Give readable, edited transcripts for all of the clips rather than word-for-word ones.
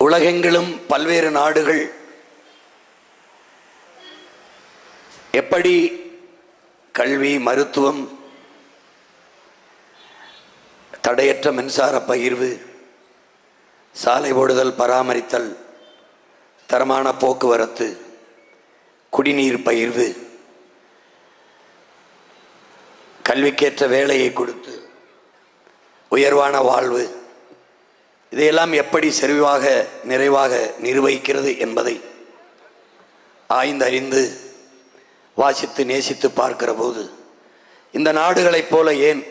உலகெங்கிலும் பல்வேறு நாடுகள் எப்படி கல்வி, மருத்துவம், தடையற்ற மின்சார பகிர்வு, சாலை ஓடுதல், பராமரித்தல், தரமான போக்குவரத்து, குடிநீர் பகிர்வு, கல்விக்கேற்ற வேலையை கொடுத்து உயர்வான வாழ்வு, இதையெல்லாம் எப்படி செறிவாக நிறைவாக நிர்வகிக்கிறது என்பதை ஆய்ந்தறிந்து வாசித்து நேசித்து பார்க்கிற போது இந்த நாடுகளைப் போல ஏன்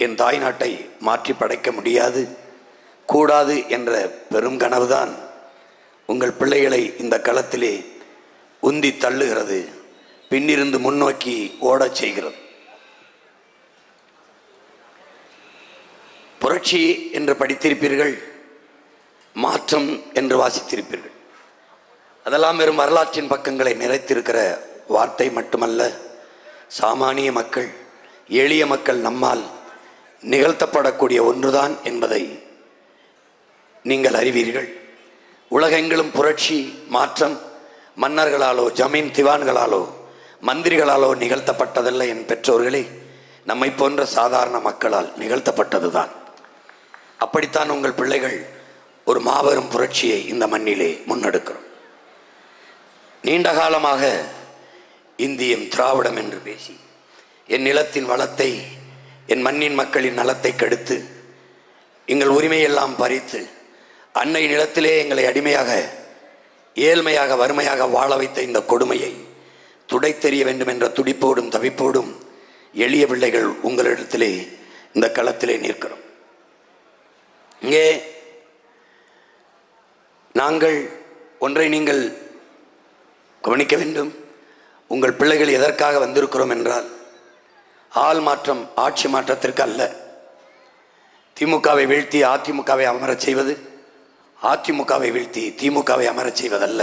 என் தாய் நாட்டை மாற்றி படைக்க முடியாது, கூடாது என்ற பெரும் கனவுதான் உங்கள் பிள்ளைகளை இந்த களத்திலே உந்தி தள்ளுகிறது, பின்னிருந்து முன்னோக்கி ஓடச் செய்கிறது. புரட்சி என்று படித்திருப்பீர்கள், மாற்றம் என்று வாசித்திருப்பீர்கள். அதெல்லாம் வெறும் வரலாற்றின் பக்கங்களை நிறைத்திருக்கிற வார்த்தை மட்டுமல்ல, சாமானிய மக்கள், எளிய மக்கள் நம்மால் நிகழ்த்தப்படக்கூடிய ஒன்றுதான் என்பதை நீங்கள் அறிவீர்கள். உலகெங்கிலும் புரட்சி, மாற்றம் மன்னர்களாலோ, ஜமீன் திவான்களாலோ, மந்திரிகளாலோ நிகழ்த்தப்பட்டதல்ல என் பெற்றோர்களே, நம்மை போன்ற சாதாரண மக்களால் நிகழ்த்தப்பட்டதுதான். அப்படித்தான் உங்கள் பிள்ளைகள் ஒரு மாபெரும் புரட்சியை இந்த மண்ணிலே முன்னெடுக்கிறோம். நீண்ட காலமாக இந்தியம், திராவிடம் என்று பேசி என் நிலத்தின் வளத்தை, என் மண்ணின் மக்களின் நலத்தை கெடுத்து எங்கள் உரிமையெல்லாம் பறித்து அன்னை நிலத்திலே எங்களை அடிமையாக, ஏழ்மையாக, வறுமையாக வாழ வைத்த இந்த கொடுமையை துடைத்தெறிய வேண்டும் என்ற துடிப்போடும் தவிப்போடும் எளிய பிள்ளைகள் உங்களிடத்திலே இந்த களத்திலே நிற்கிறோம். இங்கே நாங்கள் ஒன்றை நீங்கள் கவனிக்க வேண்டும். உங்கள் பிள்ளைகள் எதற்காக வந்திருக்கிறோம் என்றால், ஆள் மாற்றம், ஆட்சி மாற்றத்திற்கு அல்ல. திமுகவை வீழ்த்தி அதிமுகவை அமரச் செய்வது, அதிமுகவை வீழ்த்தி திமுகவை அமரச் செய்வதல்ல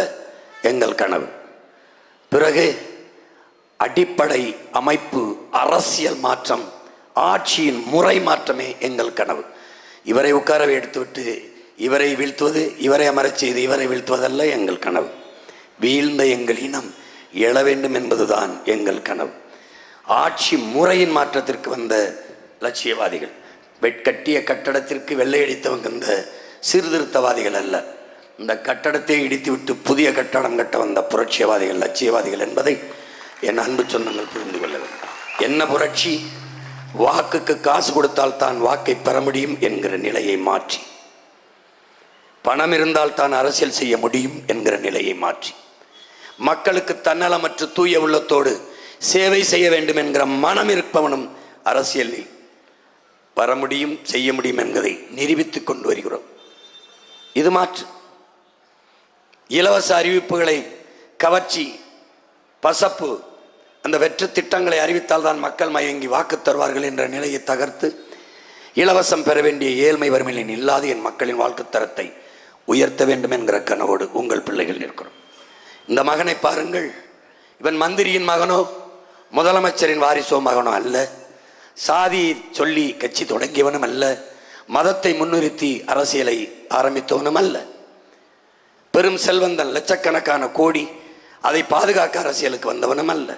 எங்கள் கனவு. பிறகு அடிப்படை அமைப்பு, அரசியல் மாற்றம், ஆட்சியின் முறை மாற்றமே எங்கள் கனவு. இவரை உட்காரவை எடுத்துவிட்டு இவரை வீழ்த்துவது, இவரை அமரச் செய்து இவரை வீழ்த்துவதல்ல எங்கள் கனவு. வீழ்ந்த எங்கள் இனம் எழ வேண்டும் என்பதுதான் எங்கள் கனவு. ஆட்சி முறையின் மாற்றத்திற்கு வந்த லட்சியவாதிகள், வெட்கட்டிய கட்டடத்திற்கு வெள்ளையடித்தவங்க இந்த சீர்திருத்தவாதிகள் அல்ல. இந்த கட்டடத்தை இடித்துவிட்டு புதிய கட்டடம் கட்ட வந்த புரட்சியவாதிகள், லட்சியவாதிகள் என்பதை என் அன்பு சொந்தங்கள் புரிந்து கொள்ள வேண்டும். என்ன புரட்சி? வாக்குக்கு காசு கொடுத்தால் தான் வாக்கை பெற முடியும் என்கிற நிலையை மாற்றி, பணம் இருந்தால் தான் அரசியல் செய்ய முடியும் என்கிற நிலையை மாற்றி, மக்களுக்கு தன்னலமற்ற தூய உள்ளத்தோடு சேவை செய்ய வேண்டும் என்கிற மனம் இருப்பவனும் அரசியலில் வர முடியும், செய்ய முடியும் என்பதை நிரூபித்துக் கொண்டு வருகிறோம். இது மாற்று. இலவச அறிவிப்புகளை, கவர்ச்சி, பசப்பு, அந்த வெற்று திட்டங்களை அறிவித்தால் தான் மக்கள் மயங்கி வாக்கு தருவார்கள் என்ற நிலையை தகர்த்து, இலவசம் பெற வேண்டிய ஏழ்மை வறுமையில் இல்லாத என் மக்களின் வாழ்க்கை தரத்தை உயர்த்த வேண்டும் என்கிற கனவோடு உங்கள் பிள்ளைகள் இருக்கிறோம். இந்த மகனை பாருங்கள். இவன் மந்திரியின் மகனோ, முதலமைச்சரின் வாரிசோ மகனோ அல்ல. சாதி சொல்லி கட்சி தொடங்கியவனும் அல்ல. மதத்தை முன்னிறுத்தி அரசியலை ஆரம்பித்தவனும் அல்ல. பெரும் செல்வந்தன், லட்சக்கணக்கான கோடி, அதை பாதுகாக்க அரசியலுக்கு வந்தவனும் அல்ல.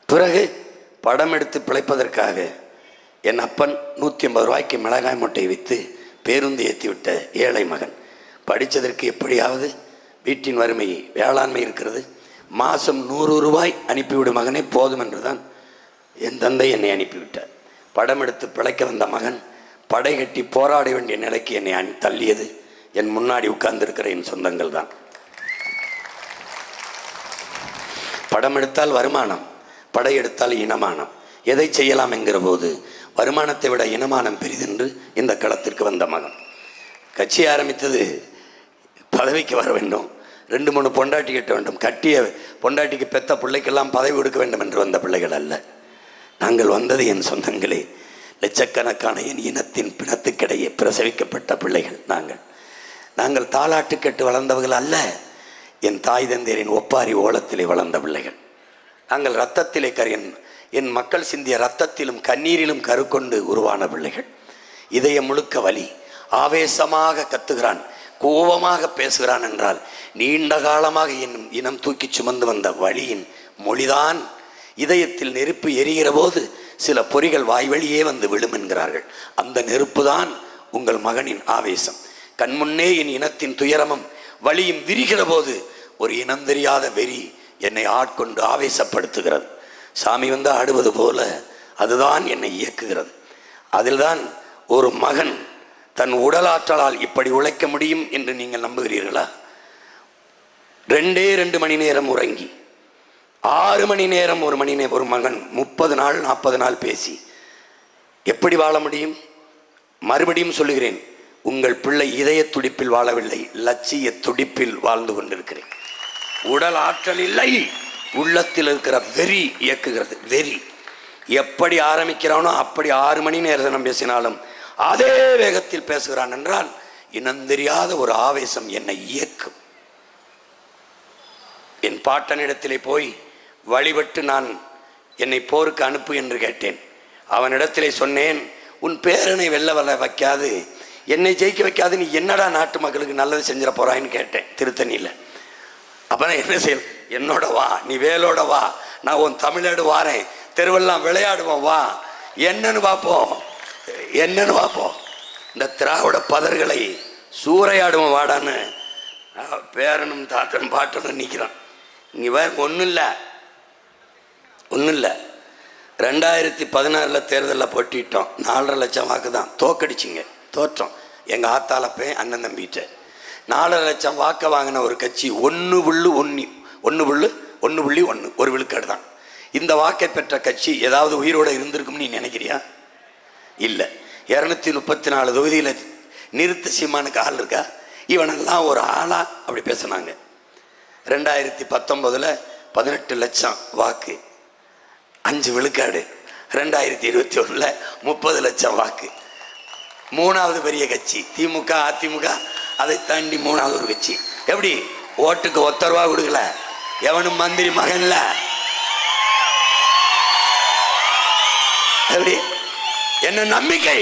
பிறகு படம் எடுத்து பிழைப்பதற்காக என் அப்பன் 150 ரூபாய்க்கு மிளகாய் மூட்டை விற்று பேருந்து ஏற்றிவிட்ட ஏழை மகன். படித்ததற்கு எப்படியாவது வீட்டின் வறுமை, வேளாண்மை இருக்கிறது, மாதம் 100 ரூபாய் அனுப்பிவிடும் மகனே போதும் என்றுதான் என் தந்தை என்னை அனுப்பிவிட்டார். படம் எடுத்து பிழைக்க வந்த மகன் படை கட்டி போராட வேண்டிய நிலைக்கு என்னை தள்ளியது என் முன்னாடி உட்கார்ந்திருக்கிற என் சொந்தங்கள் தான். படம் எடுத்தால் வருமானம், படையெடுத்தால் இனமானம். எதை செய்யலாம் என்கிற போது வருமானத்தை விட இனமானம் பெரிதென்று இந்த களத்திற்கு வந்த மகன். கட்சி ஆரம்பித்தது பதவிக்கு வர வேண்டும், 2-3 பொண்டாட்டி கட்ட வேண்டும், கட்டிய பொண்டாட்டிக்கு பெத்த பிள்ளைக்கெல்லாம் பதவி கொடுக்க வேண்டும் என்று வந்த பிள்ளைகள் அல்ல. நாங்கள் வந்தது என் சொந்தங்களே, லட்சக்கணக்கான என் இனத்தின் பிணத்துக்கிடையே பிரசவிக்கப்பட்ட பிள்ளைகள். நாங்கள் தாலாட்டு கட்டு வளர்ந்தவர்கள் அல்ல. என் தாய் தந்தையரின் ஒப்பாரி ஓலத்திலே வளர்ந்த பிள்ளைகள். நாங்கள் இரத்தத்திலே என் மக்கள் சிந்திய இரத்தத்திலும் கண்ணீரிலும் கருக்கொண்டு உருவான பிள்ளைகள். இதயம் முழுக்க வலி, ஆவேசமாக கத்துகிறான், கோபமாக பேசுகிறான் என்றால் நீண்ட காலமாக என் இனம் தூக்கி சுமந்து வந்த வழியின் மொழிதான். இதயத்தில் நெருப்பு எரிகிற போது சில பொறிகள் வாய்வழியே வந்து விழும் என்கிறார்கள். அந்த நெருப்பு தான் உங்கள் மகனின் ஆவேசம். கண்முன்னே என் இனத்தின் துயரமும் வழியும் விரிகிற போது ஒரு இனம் தெரியாத வெறி என்னை ஆட்கொண்டு ஆவேசப்படுத்துகிறது. சாமி வந்து ஆடுவது போல அதுதான் என்னை இயக்குகிறது. அதில்தான் ஒரு மகன் தன் உடலாற்றலால் இப்படி உழைக்க முடியும் என்று நீங்கள் நம்புகிறீர்களா? 2 மணி நேரம் உறங்கி 6 மணி நேரம் ஒரு மகன் 30 நாள் 40 நாள் பேசி எப்படி வாழ முடியும்? மறுபடியும் சொல்லுகிறேன், உங்கள் பிள்ளை இதய துடிப்பில் வாழவில்லை, லட்சிய துடிப்பில் வாழ்ந்து கொண்டிருக்கிறேன். உடல் ஆற்றல் இல்லை, உள்ளத்தில் இருக்கிற வெறி இயக்குகிறது. வெறி எப்படி ஆரம்பிக்கிறானோ அப்படி 6 மணி நேரம் பேசினாலும் அதே வேகத்தில் பேசுகிறான் என்றால் இனந்தெரியாத ஒரு ஆவேசம் என்னை இயக்கும். என் பாட்டனிடத்திலே போய் வழிபட்டு நான் என்னை போருக்கு அனுப்பு என்று கேட்டேன். அவனிடத்திலே சொன்னேன், உன் பேரனை வெல்ல வைக்காது, என்னை ஜெயிக்க வைக்காது, நீ என்னடா நாட்டு மக்களுக்கு நல்லது செஞ்சிட போறான்னு கேட்டேன் திருத்தணியில். அப்போ நான் என்ன செய்ய, என்னோட வா, நீ வேலோட வா, நான் உன் தமிழோடு வாரேன், தெருவெல்லாம் விளையாடுவோம், வா, என்னன்னு பார்ப்போம். இந்த திராவிட பதர்களை சூறையாடுவோம் வாடான்னு பேரனும் தாத்தனும் பாட்டனும் நிற்கிறான். நீ வேற ஒன்றும் இல்லை 2016 தேர்தலில் போட்டிட்டோம், 4.5 லட்சம் வாக்கு தான், தோற்றோம். எங்கள் ஆத்தாளப்பே அண்ணன் தம்பிட்ட 4.5 லட்சம் வாக்கை வாங்கின ஒரு கட்சி 1.1 ஒரு விழுக்காடு தான். இந்த வாக்கை பெற்ற கட்சி ஏதாவது உயிரோடு இருந்திருக்கும்னு நீ நினைக்கிறியா? இல்லை. 234 தொகுதியில் நிறுத்த சீமானுக்கு ஆள் இருக்கா? இவனெல்லாம் ஒரு ஆளா அப்படி பேசினாங்க. 2019 18 லட்சம் வாக்கு, 5 விழுக்காடு. 2021 30 லட்சம் வாக்கு. 3வது பெரிய கட்சி திமுக. அதிமுக அதை தாண்டி 3வது ஒரு கட்சி. எப்படி ஓட்டுக்கு ₹1 கொடுக்கல, எவனும் மந்திரி மகன்ல. எப்படி என்ன நம்பிக்கை?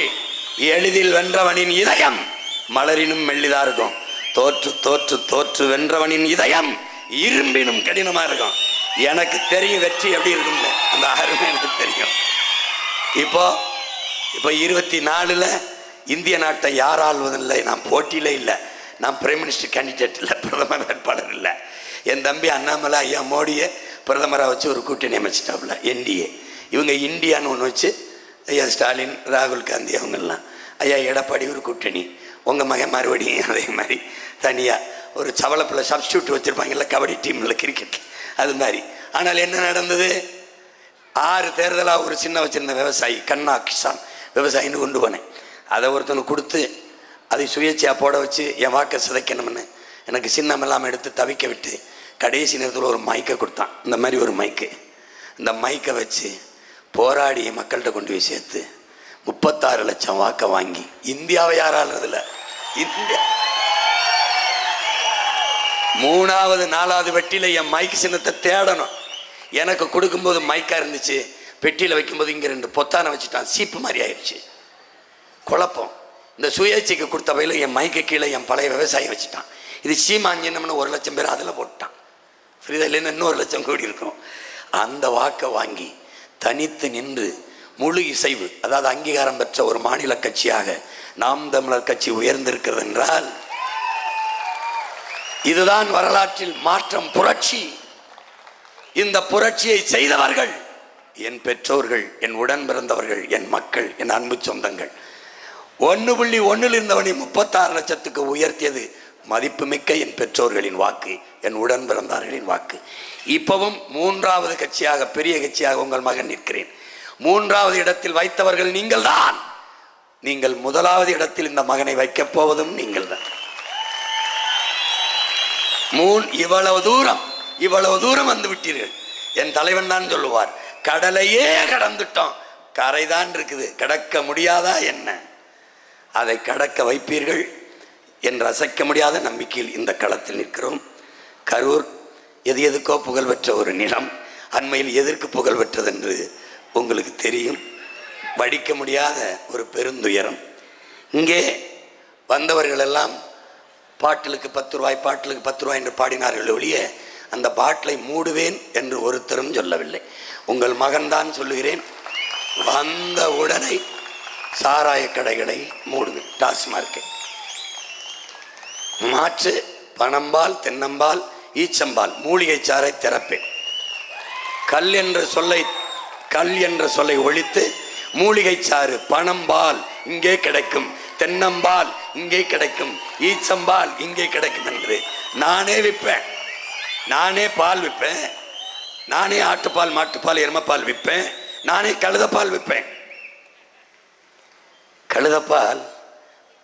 எளிதில் வென்றவனின் இதயம் மலரினும் மெல்லிதா இருக்கும். தோற்று வென்றவனின் இதயம் இரும்பினும் கடினமா இருக்கும். எனக்கு தெரியும் வெற்றி எப்படி இருக்கும்ல, அந்த அருமை எனக்கு தெரியும். இப்போ 24 இந்திய நாட்டை யார் ஆள்வதில்லை, நான் போட்டியில இல்லை, நான் பிரைம் மினிஸ்டர் கேண்டிடேட் இல்லை, பிரதமர் வேட்பாளர் இல்லை. என் தம்பி அண்ணாமலை ஐயா மோடியை பிரதமராக வச்சு ஒரு கூட்டணி அமைச்சிட்டாப்புல, NDA. இவங்க இந்தியான்னு ஒன்று வச்சு ஐயா ஸ்டாலின், ராகுல் காந்தி அவங்கெல்லாம், ஐயா எடப்பாடி ஒரு கூட்டணி, உங்கள் மகன் மறுபடியும் அதே மாதிரி தனியாக ஒரு சவளப்பில் சப்ஸ்டியூட் வச்சுருப்பாங்கல்ல கபடி டீமில், கிரிக்கெட், அது மாதிரி. ஆனால் என்ன நடந்தது? 6 தேர்தலாக ஒரு சின்ன வச்சுருந்த விவசாயி, கண்ணா கிசான் விவசாயின்னு கொண்டு போனேன். அதை ஒருத்தனுக்கு கொடுத்து அதை சுயேட்சையாக போட வச்சு என் வாக்கை சிதைக்கணும்னு எனக்கு சின்னம் எல்லாம் எடுத்து தவிக்க விட்டு கடைசி நேரத்தில் ஒரு மைக்கை கொடுத்தான். இந்த மாதிரி ஒரு மைக்கு. இந்த மைக்கை வச்சு போராடிய மக்கள்கிட்ட கொண்டு போய் சேர்த்து 36 லட்சம் வாக்கை வாங்கி இந்தியாவை யாரால இந்தியா 3வது 4வது வெட்டியில் என் மைக் சின்னத்தை தேடணும். எனக்கு கொடுக்கும்போது மைக்கா இருந்துச்சு, பெட்டியில் வைக்கும்போது இங்கே 2 பொத்தானை வச்சுட்டான், சீப்பு மாதிரி ஆயிடுச்சு. குழப்பம். இந்த சுயேட்சைக்கு கொடுத்த வகையில் என் மைக்கு கீழே என் பழைய விவசாயி வச்சுட்டான். இது சீமாஞ்சம்னு 1 லட்சம் பேர் அதில் போட்டான். ஃப்ரீதா இல்லைன்னு இன்னும் 1 லட்சம் கோடி இருக்கும். அந்த வாக்கை வாங்கி தனித்து நின்று முழு இசைவு, அதாவது அங்கீகாரம் பெற்ற ஒரு மாநில கட்சியாக நாம் தமிழர் கட்சி உயர்ந்திருக்கிறது என்றால் இதுதான் வரலாற்றில் மாற்றம், புரட்சி. இந்த புரட்சியை செய்தவர்கள் என் பெற்றோர்கள், என் உடன் பிறந்தவர்கள், என் மக்கள், என் அன்பு சொந்தங்கள். 1.1 இருந்தவனை 36 லட்சத்துக்கு உயர்த்தியது மதிப்புமிக்க என் பெற்றோர்களின் வாக்கு, என் உடன் பிறந்தார்களின் வாக்கு. இப்பவும் 3வது கட்சியாக, பெரிய கட்சியாக உங்கள் மகன் நிற்கிறேன். 3வது இடத்தில் வைத்தவர்கள் நீங்கள் தான். நீங்கள் 1வது இடத்தில் இந்த மகனை வைக்கப் போவதும் நீங்கள் தான். இவ்வளவு தூரம் வந்து விட்டீர்கள். என் தலைவன் தான் சொல்லுவார், கடலையே கடந்துட்டோம், கரைதான் இருக்குது, கடக்க முடியாதா என்ன? அதை கடக்க வைப்பீர்கள் என்று அசைக்க முடியாத நம்பிக்கையில் இந்த களத்தில் நிற்கிறோம். கரூர் எதுக்கோ புகழ்பெற்ற ஒரு நிலம், அண்மையில் எதற்கு புகழ்பெற்றது என்று உங்களுக்கு தெரியும். வடிக்க முடியாத ஒரு பெருந்துயரம். இங்கே வந்தவர்கள் எல்லாம் பாட்டிலுக்கு 10 ரூபாய், பாட்டிலுக்கு 10 ரூபாய் என்று பாடினார்கள் ஒழிய அந்த பாட்டிலை மூடுவேன் என்று ஒருத்தரும் சொல்லவில்லை. உங்கள் மகன்தான் சொல்லுகிறேன், வந்த உடனே சாராய கடைகளை மூடுவேன், டாஸ்மார்க்கை மாற்று பனம்பால், தென்னம்பால், ஈச்சம்பால், மூலிகை சாறை திறப்பேன். கல் என்ற சொல்லை ஒழித்து மூலிகை சாறு, பனம்பால் இங்கே கிடைக்கும், தென்னம்பால் இங்கே கிடைக்கும், ஈச்சம்பால் இங்கே கிடைக்கும் என்று நானே விற்பேன். நானே பால் விற்பேன், நானே ஆட்டுப்பால், மாட்டுப்பால், எருமைப்பால் விற்பேன், நானே கழுதப்பால் விற்பேன். கழுதப்பால்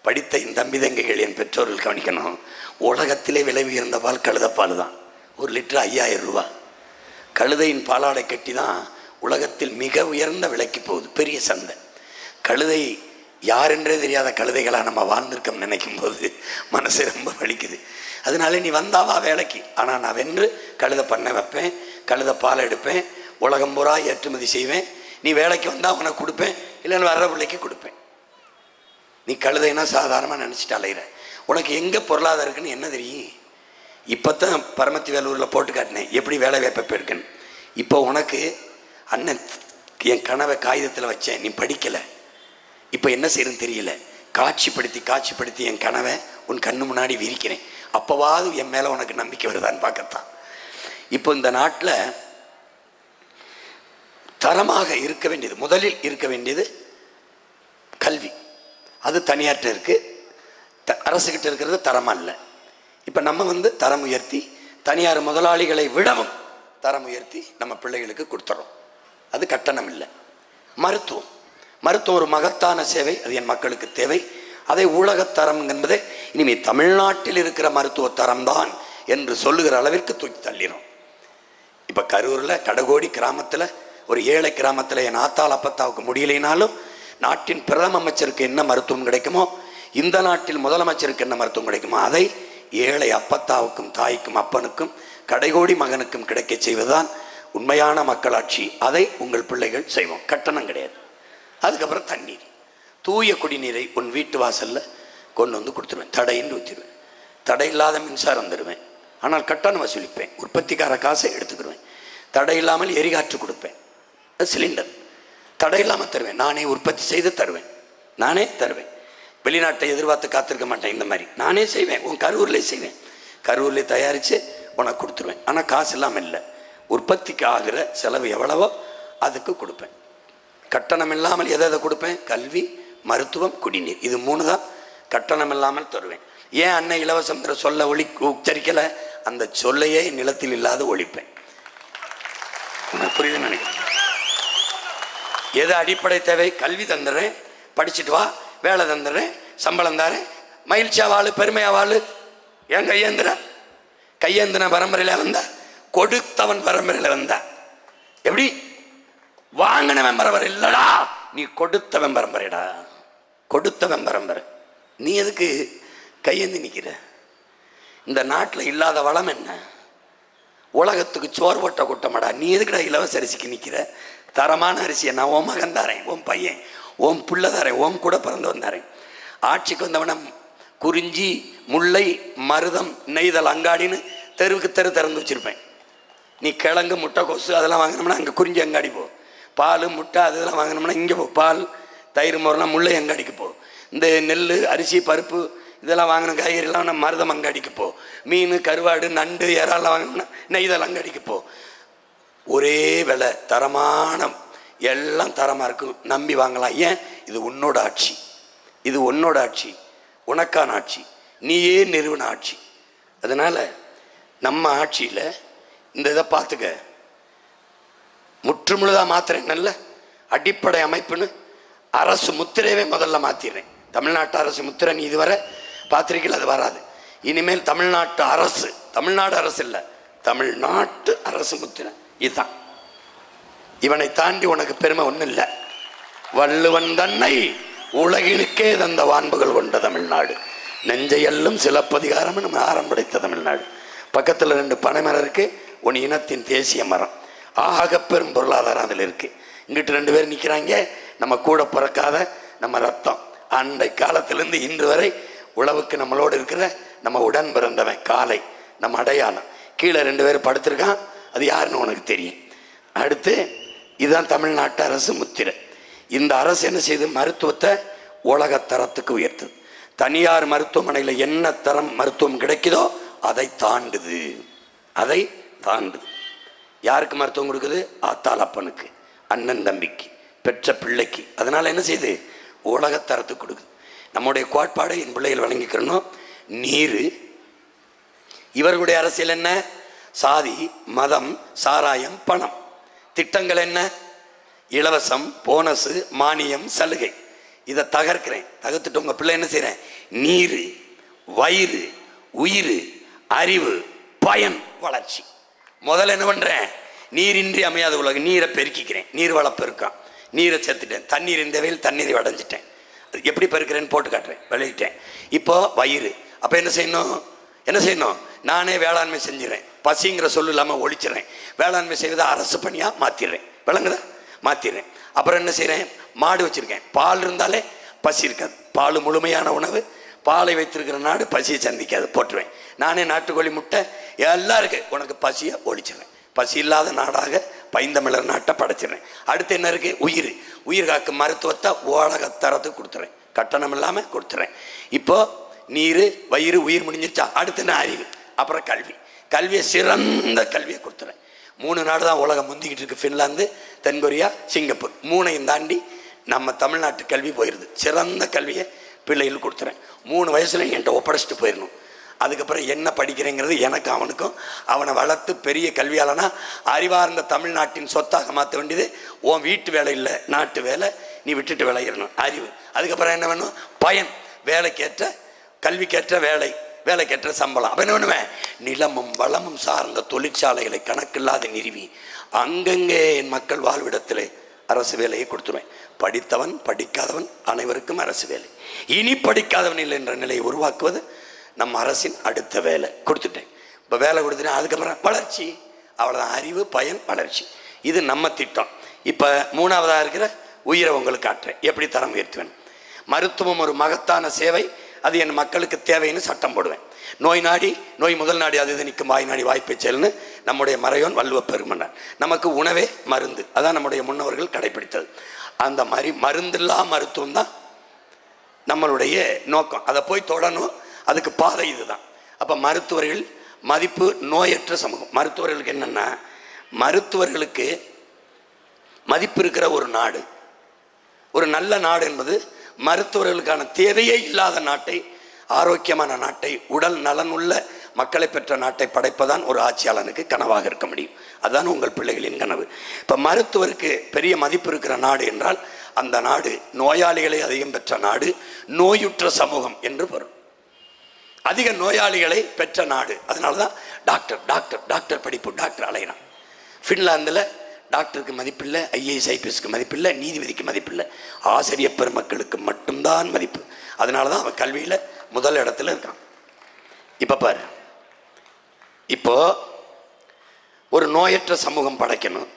படித்த இந்த தம்பி தங்கைகள், என் பெற்றோர்கள் கவனிக்கணும், உலகத்திலே விலை உயர்ந்த பால் கழுதப்பால் தான். 1 லிட்டர் 5000 ரூபா. கழுதையின் பாலாடை கட்டி தான் உலகத்தில் மிக உயர்ந்த விலைக்கு போகுது, பெரிய சந்தை. கழுதை யாரென்றே தெரியாத கழுதைகளாக நம்ம வாழ்ந்திருக்கோம் நினைக்கும் போது மனசு ரொம்ப வலிக்குது. அதனால நீ வந்தாவா வேலைக்கு, ஆனால் நான் வென்று கழுதை பண்ண வைப்பேன், கழுதை பால் எடுப்பேன், உலகம் பூரா ஏற்றுமதி செய்வேன். நீ வேலைக்கு வந்தால் உனக்கு கொடுப்பேன், இல்லைன்னு வர்ற பிள்ளைக்கு கொடுப்பேன். நீ கழுதைனா சாதாரணமாக நினச்சிட்டு அலையிற. உனக்கு எங்கே பொருளாதாரம் இருக்குன்னு என்ன தெரியும்? இப்போ தான் பரமத்தி வேலூரில் போட்டு காட்டினேன் எப்படி வேலை வாய்ப்பை இருக்குன்னு. இப்போ உனக்கு அண்ணன் என் கனவை காகிதத்தில் வச்சேன், நீ படிக்கலை, இப்போ என்ன செய்யணும்னு தெரியல, காட்சிப்படுத்தி என் கனவை உன் கண்ணு முன்னாடி விரிக்கிறேன். அப்போவாது என் மேலே உனக்கு நம்பிக்கை வருதான்னு பார்க்கத்தான். இப்போ இந்த நாட்டில் தரமாக இருக்க வேண்டியது, முதலில் இருக்க வேண்டியது கல்வி. அது தனியார்கிட்ட இருக்குது, அரசுக்கிட்ட இருக்கிறது தரமாக இல்லை. இப்போ நம்ம தரம் உயர்த்தி, தனியார் முதலாளிகளை விடவும் தரம் உயர்த்தி நம்ம பிள்ளைகளுக்கு கொடுத்துறோம். அது கட்டணம் இல்லை. மருத்துவம் ஒரு மகத்தான சேவை, அது என் மக்களுக்கு தேவை. அதை உலகத்தரம் என்பதை இனிமேல் தமிழ்நாட்டில் இருக்கிற மருத்துவ தரம்தான் என்று சொல்லுகிற அளவிற்கு தூக்கி தள்ளிடும். இப்போ கரூரில் கடகோடி கிராமத்தில், ஒரு ஏழை கிராமத்தில் என் ஆத்தாள் அப்பத்தாவுக்கு முடியலைனாலும் நாட்டின் பிரதம அமைச்சருக்கு என்ன மருத்துவம் கிடைக்குமோ, இந்த நாட்டில் முதலமைச்சருக்கு என்ன மருத்துவம் கிடைக்குமோ, அதை ஏழை அப்பத்தாவுக்கும் தாய்க்கும் அப்பனுக்கும் கடைகோடி மகனுக்கும் கிடைக்க செய்வதுதான் உண்மையான மக்களாட்சி. அதை உங்கள் பிள்ளைகள் செய்வோம், கட்டணம் கிடையாது. அதுக்கப்புறம் தண்ணீர், தூய குடிநீரை உன் வீட்டு வாசலில் கொண்டு கொடுத்துருவேன், தடையின்றி ஊற்றிடுவேன். தடை இல்லாத மின்சாரம் தருவேன், ஆனால் கட்டணம் வசூலிப்பேன். உற்பத்திக்கார காசை எடுத்துக்கிடுவேன். தடை இல்லாமல் எரிகாற்று கொடுப்பேன், சிலிண்டர் தடை இல்லாமல் தருவேன். நானே உற்பத்தி செய்து தருவேன், நானே தருவேன். வெளிநாட்டை எதிர்பார்த்து காத்திருக்க மாட்டேன். இந்த மாதிரி நானே செய்வேன், உன் கரூர்லேயே செய்வேன், கரூர்லேயே தயாரித்து உனக்கு கொடுத்துருவேன். ஆனால் காசு இல்லாமல் இல்லை, உற்பத்திக்கு ஆகிற செலவு எவ்வளவோ அதுக்கு கொடுப்பேன். கட்டணம் இல்லாமல் எதை கொடுப்பேன்? கல்வி, மருத்துவம், குடிநீர், இது 3 தான் கட்டணம் இல்லாமல் தருவேன். ஏன் அன்னை இலவசங்கிற சொல்ல உச்சரிக்கலை? அந்த சொல்லையே நிலத்தில் இல்லாத ஒழிப்பேன். புரியுதுன்னு நினைக்கிறேன். எது அடிப்படை தேவை? கல்வி தந்துடுறேன், படிச்சுட்டு வா, வேலை தந்துடுறேன், சம்பளம் தாரேன், மகிழ்ச்சியா வாழு, பெருமையா வாழு. ஏன் கையேந்தின பரம்பரையில் வந்தா, கொடுத்தவன் பரம்பரையில் வந்தா. எப்படி? வாங்கினவன் பரம்பரை இல்லடா, நீ கொடுத்தவன் பரம்பரைடா, கொடுத்தவன் பரம்பரை. நீ எதுக்கு கையேந்தி நிற்கிற? இந்த நாட்டில் இல்லாத வளம் என்ன? உலகத்துக்கு சோறு போட்ட கூட்டமாடா, நீ எதுக்குடா இலவச அரிசிக்கு நிற்கிற? தரமான அரிசியை நான் உன் மகன் தாரேன், உன் பையன், உன் புள்ள தாரேன், உன் கூட பிறந்தவன் தாரேன். ஆட்சிக்கு வந்தவன குறிஞ்சி, முல்லை, மருதம், நெய்தல், அங்காடின்னு தெருவுக்கு திறந்து வச்சுருப்பேன். நீ கிழங்கு, முட்டை, கொசு அதெல்லாம் வாங்கினோம்னா அங்கே குறிஞ்சி அங்காடி போ. பால், முட்டை அதெல்லாம் வாங்கினோம்னா இங்கே போ. பால், தயிர், மோரெலாம் முல்லை அங்காடிக்கு போ. இந்த நெல், அரிசி, பருப்பு இதெல்லாம் வாங்கின காய்கறிலாம் நம்ம மருதம் அங்காடிக்கு போ. மீன், கருவாடு, நண்டு, இறாலாம் வாங்கினோம்னா நெய்தல் அங்காடிக்கு போ. ஒரே விலை, தரமான, எல்லாம் தரமாக இருக்கும், நம்பி வாங்கலாம். ஏன்? இது உன்னோட ஆட்சி, இது உன்னோட ஆட்சி, உனக்கான ஆட்சி, நீயே நிறுவன ஆட்சி. அதனால் நம்ம ஆட்சியில் இந்த இதை பார்த்துக்க, முற்றுமுழுதாக மாத்திரேன். நல்ல அடிப்படை அமைப்புன்னு அரசு முத்திரையவே முதல்ல மாற்றிடுறேன். தமிழ்நாட்டு அரசு முத்திரை நீ இதுவரை பார்த்துருக்கீங்களா? அது வராது. இனிமேல் தமிழ்நாட்டு அரசு, தமிழ்நாடு அரசு இல்லை, தமிழ்நாட்டு அரசு முத்திரை இதுதான். இவனை தாண்டி உனக்கு பெருமை ஒன்றும் இல்லை. வள்ளுவன் தன்னை உலகினுக்கே தந்த வான்புகள் கொண்ட தமிழ்நாடு, நெஞ்சையல்லும் சிலப்பதிகாரம் நம்ம ஆரம்படைத்த தமிழ்நாடு. பக்கத்தில் 2 பனைமரம் இருக்கு, உன் இனத்தின் தேசிய மரம், ஆகப்பெரும் பொருளாதாரம் அதில் இருக்கு. இங்கிட்டு 2 பேர் நிற்கிறாங்க, நம்ம கூட பிறக்காத நம்ம ரத்தம். அண்டை காலத்திலிருந்து இன்று வரை உழவுக்கு நம்மளோடு இருக்கிற நம்ம உடன் பிறந்தவன் காலை நம்ம அடையாளம். கீழே 2 பேர் படுத்திருக்கான், அது யாருன்னு உனக்கு தெரியும். அடுத்து இதுதான் தமிழ்நாட்டு அரசு முத்திரை. இந்த அரசு என்ன செய்து மருத்துவத்தை உலகத்தரத்துக்கு உயர்த்துது. தனியார் மருத்துவமனையில் என்ன தரம் மருத்துவம் கிடைக்குதோ அதை தாண்டுது, அதை தாண்டுது. யாருக்கு மருத்துவம் கொடுக்குது? ஆத்தாள் அப்பனுக்கு, அண்ணன் தம்பிக்கு, பெற்ற பிள்ளைக்கு. அதனால என்ன செய்யுது? உலகத்தரத்துக்கு கொடுக்குது. நம்முடைய கோட்பாடை என் பிள்ளைகள் வழங்கிக்கிறணும். நீர், இவர்களுடைய அரசியல் என்ன? சாதி, மதம், சாராயம், பணம். திட்டங்கள் என்ன? இலவசம், போனஸ், மானியம், சலுகை. இதை தகர்க்கிறேன். தகர்த்துட்டு உங்க பிள்ளை என்ன செய்யறேன்? நீர், வயிறு, உயிர், அறிவு, பயன், வளர்ச்சி. முதல்ல என்ன பண்றேன்? நீரின்றி அமையாத உலகம். நீரை பெருக்கிக்கிறேன். நீர் வளர்ப்பு இருக்கான், நீரை சேர்த்துட்டேன். தண்ணீர் இந்த வெயில் தண்ணீரை அடைஞ்சிட்டேன். எப்படி பெருக்கிறேன்னு போட்டு காட்டுறேன், விளையிட்டேன். இப்போ வயிறு. அப்போ என்ன செய்யணும்? என்ன செய்யணும்? நானே வேளாண்மை செஞ்சிடறேன். பசிங்கிற சொல்லு இல்லாமல் ஒழிச்சிடறேன். வேளாண்மை செய்வதை அரசு பணியாக மாற்றிடுறேன். விளங்குதா? மாற்றிடுறேன். அப்புறம் என்ன செய்கிறேன்? மாடு வச்சுருக்கேன். பால் இருந்தாலே பசி இருக்காது. பால் முழுமையான உணவு. பாலை வைத்திருக்கிற நாடு பசியை சந்திக்காது, போட்டுருவேன். நானே நாட்டுக்கோழி முட்டை எல்லாம் இருக்கு. உனக்கு பசியை ஒழிச்சிடுறேன். பசி இல்லாத நாடாக பைந்தமிழர் நாட்டை படைச்சிடுறேன். அடுத்து என்ன இருக்கு? உயிர். உயிர் காக்கும் மருத்துவத்தை உலகத்தரத்துக்கு கொடுத்துறேன். கட்டணம் இல்லாமல் கொடுத்துறேன். இப்போ நீர், வயிறு, உயிர் முடிஞ்சிருச்சா? அடுத்து என்ன? அறிவு. அப்புறம் கல்வி. கல்வியை சிறந்த கல்வியை கொடுத்துறேன். 3 நாடு தான் உலகம் முந்திக்கிட்டு இருக்கு. ஃபின்லாந்து, தென்கொரியா, சிங்கப்பூர். 3ஐயும் தாண்டி நம்ம தமிழ்நாட்டு கல்வி போயிடுது. சிறந்த கல்வியை பிள்ளைகள் கொடுத்துறேன். 3 வயசுல என்கிட்ட ஒப்படைச்சிட்டு போயிடணும். அதுக்கப்புறம் என்ன படிக்கிறேங்கிறது எனக்கு அவனுக்கும். அவனை வளர்த்து பெரிய கல்வியாளனா அறிவார்ந்த தமிழ்நாட்டின் சொத்தாக மாற்ற வேண்டியது உன் வீட்டு வேலை இல்லை, நாட்டு வேலை. நீ விட்டுட்டு விளையிடணும். அறிவு. அதுக்கப்புறம் என்ன வேணும்? பயன். வேலைக்கேற்ற, கல்விக்கேற்ற வேலை, வேலைக்கேற்ற சம்பளம். அப்போ என்ன பண்ணுவேன்? நிலமும் வளமும் சார்ந்த தொழிற்சாலைகளை கணக்கில்லாத நிறுவி அங்கங்கே என் மக்கள் வாழ்விடத்திலே அரசு வேலையை கொடுத்துருவேன். படித்தவன் படிக்காதவன் அனைவருக்கும் அரசு வேலை. இனி படிக்காதவன் இல்லை என்ற நிலையை உருவாக்குவது நம்ம அரசின் அடுத்த வேலை. கொடுத்துட்டேன். இப்போ வேலை கொடுத்துட்டேன். அதுக்கப்புறம் வளர்ச்சி. அவ்வளோதான். அறிவு, பயன், வளர்ச்சி. இது நம்ம திட்டம். இப்போ 3ஆவதாக இருக்கிற உயிரை உங்களுக்கு காட்டுறேன். எப்படி தரம் உயர்த்துவேன்? மருத்துவம் ஒரு மகத்தான சேவை. அது என் மக்களுக்கு தேவைன்னு சட்டம் போடுவேன். நோய் நாடி, நோய் முதல் நாடி அது இது நிற்கும், வாய் நாடி வாய்ப்பை செயல்னு நம்முடைய மறையோன் வள்ளுவ பெருமன்னார். நமக்கு உணவே மருந்து. அதான் நம்முடைய முன்னோர்கள் கடைபிடித்தது. அந்த மாதிரி மருந்தில்லா மருத்துவம் தான் நம்மளுடைய நோக்கம். அதை போய் தொடணும். அதுக்கு பாதை இதுதான். அப்போ மருத்துவர்கள் மதிப்பு, நோயற்ற சமூகம். மருத்துவர்களுக்கு என்னென்னா, மருத்துவர்களுக்கு மதிப்பு இருக்கிற ஒரு நாடு, ஒரு நல்ல நாடு என்பது மருத்துவர்களுக்கான தேவையே இல்லாத நாட்டை, ஆரோக்கியமான நாட்டை, உடல் நலனுள்ள மக்களை பெற்ற நாட்டை படைப்பதான் ஒரு ஆட்சியாளனுக்கு கனவாக இருக்க முடியும். அதுதான் உங்கள் பிள்ளைகளின் கனவு. இப்போ மருத்துவருக்கு பெரிய மதிப்பு இருக்கிற நாடு என்றால் அந்த நாடு நோயாளிகளை அதிகம் பெற்ற நாடு, நோயுற்ற சமூகம் என்று பொருள். அதிக நோயாளிகளை பெற்ற நாடு. அதனால தான் டாக்டர் டாக்டர் டாக்டர் படிப்பு, டாக்டர் அலைகிறான். ஃபின்லாந்தில் டாக்டருக்கு மதிப்பில்லை, ஐஏஎஸ் ஐபிஎஸ்க்கு மதிப்பில்லை, நீதிபதிக்கு மதிப்பில்லை. ஆசிரியர் பெருமக்களுக்கு மட்டும்தான் மதிப்பு. அதனால தான் அவன் கல்வியில் முதல் இடத்துல இருக்கான். இப்போ பாரு, இப்போ ஒரு நோயற்ற சமூகம் படைக்கணும்.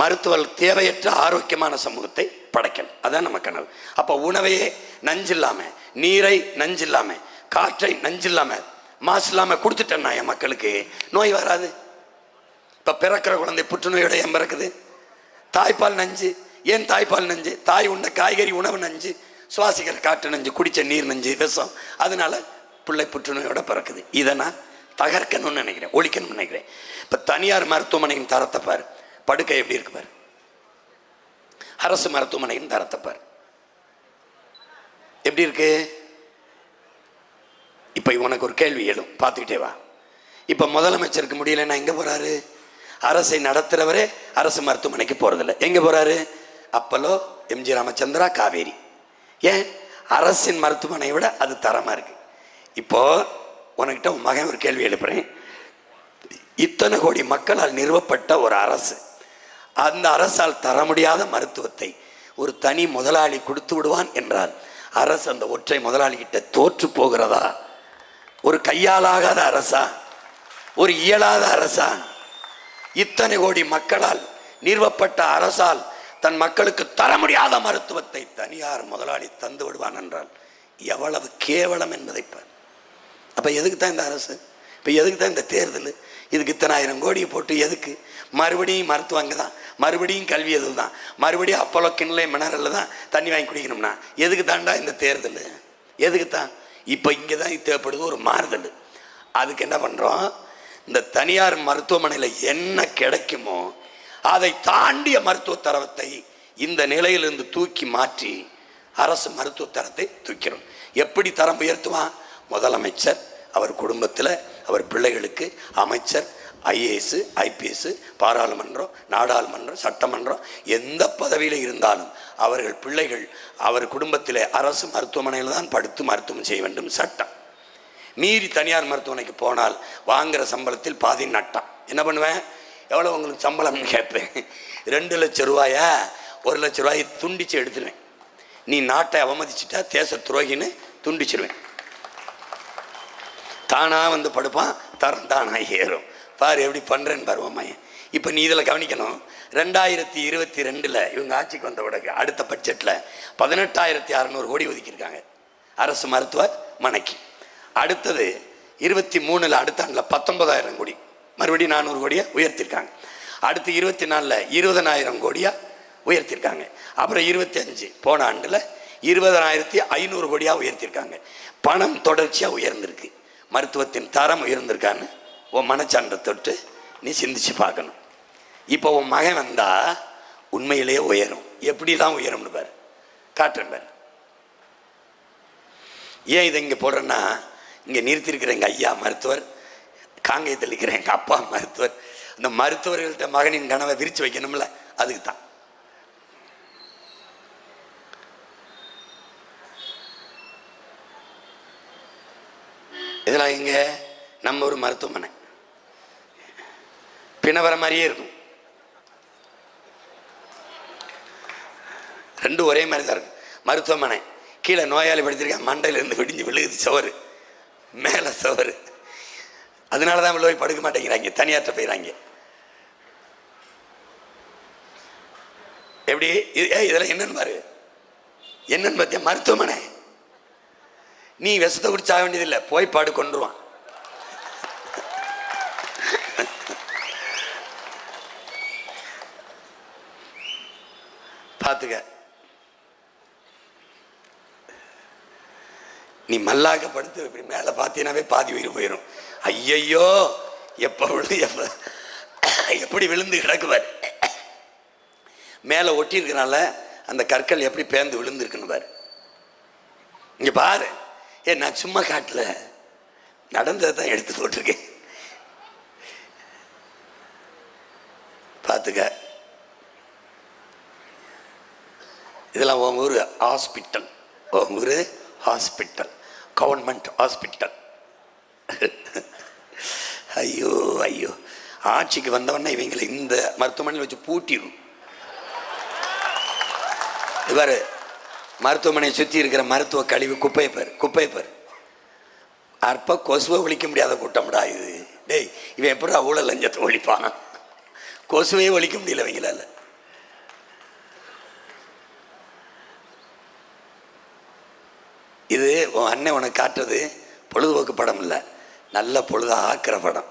மருத்துவர்கள் தேவையற்ற ஆரோக்கியமான சமூகத்தை படைக்கணும். அதான் நம்ம கனவு. அப்போ உணவையே நஞ்சில்லாமல், நீரை நஞ்சில்லாமல், காற்றை நஞ்சில்லாமல், மாசு இல்லாமல் கொடுத்துட்டேன்னா என் மக்களுக்கு நோய் வராது. இப்போ பிறக்கிற குழந்தை புற்றுநோயோட ஏன் பிறக்குது? தாய்ப்பால் நஞ்சு. ஏன் தாய்ப்பால் நஞ்சு? தாய் உண்ட காய்கறி உணவு நஞ்சு, சுவாசிக்கிற காற்று நஞ்சு, குடித்த நீர் நஞ்சு, விஷம். அதனால பிள்ளை புற்றுநோயோட பிறக்குது. இதை நான் தகர்க்கணும்னு நினைக்கிறேன், ஒழிக்கணும்னு நினைக்கிறேன். இப்போ தனியார் மருத்துவமனையின் தரத்தை பாரு. படுக்கை எப்படி இருக்கு பாரு. அரசு மருத்துவமனையின் தரத்தை பாரு எப்படி இருக்கு. இப்போ உனக்கு ஒரு கேள்வி எழும், பார்த்துக்கிட்டே வா. இப்போ முதலமைச்சருக்கு முடியலன்னா எங்கே போகிறாரு? அரசை நடத்துகிறவரே அரசு மருத்துவமனைக்கு போகிறதில்ல. எங்கே போகிறாரு? Apollo, MG Ramachandra, Kaveri. ஏன்? அரசின் மருத்துவமனையை விட அது தரமாக இருக்கு. இப்போ உனக்கிட்ட உன் மகன் ஒரு கேள்வி எழுப்புறேன். இத்தனை கோடி மக்களால் நிறுவப்பட்ட ஒரு அரசு, அந்த அரசால் தர முடியாத மருத்துவத்தை ஒரு தனி முதலாளி கொடுத்து விடுவான் என்றால் அரசு அந்த ஒற்றை முதலாளிகிட்ட தோற்று போகிறதா? ஒரு கையாலாகாத அரசா? ஒரு இயலாத அரசா? இத்தனை கோடி மக்களால் நிறுவப்பட்ட அரசால் தன் மக்களுக்கு தர முடியாத மருத்துவத்தை தனியார் முதலாளி தந்து விடுவான் என்றால் எவ்வளவு கேவலம் என்பதை பார். அப்போ எதுக்கு தான் இந்த அரசு, இப்போ எதுக்கு தான் இந்த தேர்தல், இதுக்கு இத்தனை ஆயிரம் கோடியை போட்டு எதுக்கு? மறுபடியும் மருத்துவம் அங்கே தான், மறுபடியும் கல்வி எது தான், மறுபடியும் அப்போலோ கிணலை மினரலில் தான் தண்ணி வாங்கி குடிக்கணும்னா எதுக்கு தாண்டா இந்த தேர்தல்? எதுக்கு தான்? இப்போ இங்கே தான் தேவைப்படுது ஒரு மாறுதல். அதுக்கு என்ன பண்ணுறோம், இந்த தனியார் மருத்துவமனையில் என்ன கிடைக்குமோ அதை தாண்டிய மருத்துவ தரத்தை இந்த நிலையிலிருந்து தூக்கி மாற்றி அரசு மருத்துவ தரத்தை தூக்கிறோம். எப்படி தரம் உயர்த்துவான்? முதலமைச்சர் அவர் குடும்பத்தில் அவர் பிள்ளைகளுக்கு அமைச்சர், ஐஏஎஸ், ஐபிஎஸ், பாராளுமன்றம், நாடாளுமன்றம், சட்டமன்றம் எந்த பதவியில் இருந்தாலும் அவர்கள் பிள்ளைகள் அவர் குடும்பத்தில் அரசு மருத்துவமனையில் தான் படுத்து மருத்துவம் செய்ய வேண்டும் சட்டம். மீறி தனியார் மருத்துவமனைக்கு போனால் வாங்குகிற சம்பளத்தில் பாதி நட்டம். என்ன பண்ணுவேன்? எவ்வளோ உங்களுக்கு சம்பளம்னு கேட்பேன். 2 லட்சம் ரூபாயா 1 லட்ச ரூபாயை துண்டித்து எடுத்துருவேன். நீ நாட்டை அவமதிச்சுட்டா தேச துரோகின்னு துண்டிச்சிருவேன். தானாக வந்து படுப்பான், தரம் தானாக ஏறும். பாரு எப்படி பண்ணுறேன்னு பாருவோம்மா. இப்போ நீ இதில் கவனிக்கணும், 2022 இவங்க ஆட்சிக்கு வந்த உடனே அடுத்த பட்ஜெட்டில் 18,600 கோடி ஒதுக்கியிருக்காங்க அரசு மருத்துவமனைக்கு. அடுத்தது 23 அடுத்த ஆண்டில் 19,000 கோடி, மறுபடியும் 400 கோடியை உயர்த்திருக்காங்க. அடுத்து 24 20,000 கோடியாக உயர்த்திருக்காங்க. அப்புறம் 25 போன ஆண்டில் 20,500 கோடியாக உயர்த்திருக்காங்க. பணம் தொடர்ச்சியாக உயர்ந்திருக்கு. மருத்துவத்தின் தரம் உயர்ந்திருக்கான்னு உன் மனச்சான்றை தொட்டு நீ சிந்திச்சு பார்க்கணும். இப்போ உன் மகன் வந்தா உண்மையிலேயே உயரும். எப்படிலாம் உயரும்னு பாரு, காட்டுறேன் பாரு. ஏன் இதை இங்கே போடுறேன்னா, இங்கே நிறுத்திருக்கிற எங்கள் ஐயா மருத்துவர், காங்கேயத்தில் இருக்கிற எங்கள் அப்பா மருத்துவர், அந்த மருத்துவர்கள்ட்ட மகனின் கனவை விரித்து வைக்கணும்ல, அதுக்கு தான். இதெல்லாம் இங்கே நம்ம ஒரு மருத்துவமனை பிணவர மாதிரியே இருக்கும். 2 ஒரே மாதிரி தான் இருக்கும். மருத்துவமனை கீழே நோயாளி படுத்திருக்கேன், மண்டையிலேருந்து விடிஞ்சு விழுகுது சோறு, மேலே சோறு. அதனால தான் போய் படுக்க மாட்டேங்கிறாங்க, தனியாற்ற போயிடறாங்க. எப்படி இதெல்லாம் என்னன்னு பாரு, என்னன்னு பார்த்தியா? மருத்துவமனை. நீ விஷத்தை குடிச்சாக வேண்டியதில்லை, போய் பாடு கொண்டுருவான். பார்த்துக்க. நீ மல்லாக்க படுத்து இப்படி மேலே பார்த்தீங்கன்னாவே பாதி உயிர் போயிடும். ஐயையோ எப்போ எப்படி விழுந்து கிடக்குவார். மேலே ஒட்டி இருக்கனால அந்த கற்கள் எப்படி பேர்ந்து விழுந்துருக்குன்னு பாரு. இங்கே பாரு. நான் சும்மா காட்டல, நடந்ததை தான் எடுத்து போட்டிருக்கேன். பார்த்துக்க. இதெல்லாம் உன் ஊர் ஹாஸ்பிட்டல், உன் ஊர் ஹாஸ்பிட்டல், கவர்மெண்ட் ஹாஸ்பிட்டல். ஐயோ ஐயோ, ஆட்சிக்கு வந்தவொடனே இவங்களை இந்த மருத்துவமனையில் வச்சு பூட்டிடும். இவர் மருத்துவமனையை சுற்றி இருக்கிற மருத்துவ கழிவு குப்பையை பாரு. அற்ப கொசுவை ஒழிக்க முடியாத கூட்டம்டா இது. டேய், இவன் எப்படி ஊழல் லஞ்சத்தை ஒழிப்பான்? கொசுவையே ஒழிக்க முடியல இவங்களால. இது உன் அண்ணன் உனக்கு காட்டுறது பொழுதுபோக்கு படம் இல்லை, நல்ல பொழுத ஆக்கிற படம்.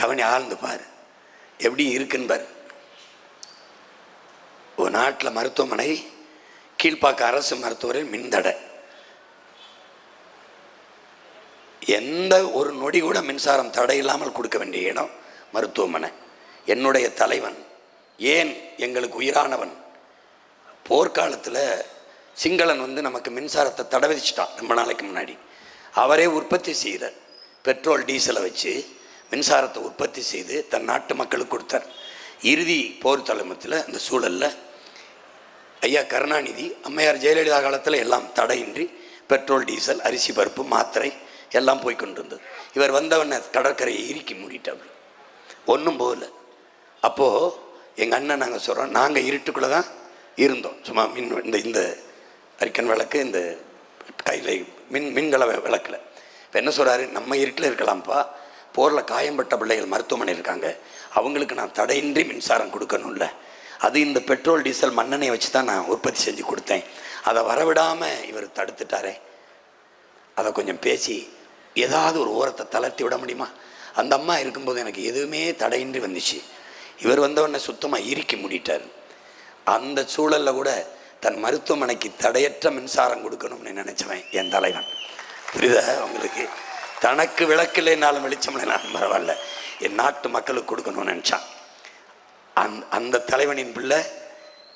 கவனி ஆழ்ந்து பாரு, எப்படி இருக்குன்னு பாரு. ஒரு நாட்டில் மருத்துவமனை, கீழ்ப்பாக்க அரசு மருத்துவரில் மின்தடை. எந்த ஒரு நொடி கூட மின்சாரம் தடை இல்லாமல் கொடுக்க வேண்டிய இடம் மருத்துவமனை. என்னுடைய தலைவன், ஏன் எங்களுக்கு உயிரானவன், போர்க்காலத்தில் சிங்களன் வந்து நமக்கு மின்சாரத்தை தடை விதிச்சிட்டான் ரொம்ப நாளைக்கு முன்னாடி. அவரே உற்பத்தி செய்த பெட்ரோல் டீசலை வச்சு மின்சாரத்தை உற்பத்தி செய்து தன் நாட்டு மக்களுக்கு கொடுத்தார். இறுதி போர் தலைமத்தில் அந்த சூழலில் ஐயா கருணாநிதி, அம்மையார் ஜெயலலிதா காலத்தில் எல்லாம் தடையின்றி பெட்ரோல் டீசல், அரிசி பருப்பு, மாத்திரை எல்லாம் போய் கொண்டு இருந்தது. இவர் வந்தவனை கடற்கரையை இறுக்கி மூடிட்டார், ஒன்றும் போகல. அப்போது எங்கள் அண்ணன் நாங்கள் சொல்கிறோம், நாங்கள் இருட்டுக்குள்ளே தான் இருந்தோம். சும்மா இந்த அரிக்கன் விளக்கு, இந்த கையில் மின்கல விளக்கில். இப்போ என்ன சொல்கிறாரு, நம்ம இருட்டில் இருக்கலாம்ப்பா, போரில் காயம்பட்ட பிள்ளைகள் மருத்துவமனை இருக்காங்க, அவங்களுக்கு நான் தடையின்றி மின்சாரம் கொடுக்கணும்ல. அது இந்த பெட்ரோல் டீசல் மண்ணெண்ணெயை வச்சு தான் நான் உற்பத்தி செஞ்சு கொடுத்தேன். அதை வரவிடாமல் இவர் தடுத்துட்டாரே, அதை கொஞ்சம் பேசி ஏதாவது ஒரு ஓரத்தை தளர்த்தி விட முடியுமா? அந்த அம்மா இருக்கும்போது எனக்கு எதுவுமே தடையின்றி வந்துச்சு. இவர் வந்தவொடனே சுத்தமாக இறுக்கி மூடிட்டார். அந்த சூழலில் கூட தன் மருத்துவமனைக்கு தடையற்ற மின்சாரம் கொடுக்கணும்னு நினைச்சவன் என் தலைவன். புரியுதா உங்களுக்கு? தனக்கு விளக்கு இல்லைனாலும் வெளிச்சம் இல்லைனாலும் பரவாயில்ல, என் நாட்டு மக்களுக்கு கொடுக்கணும்னு நினச்சான். அந்த தலைவனின் பிள்ளை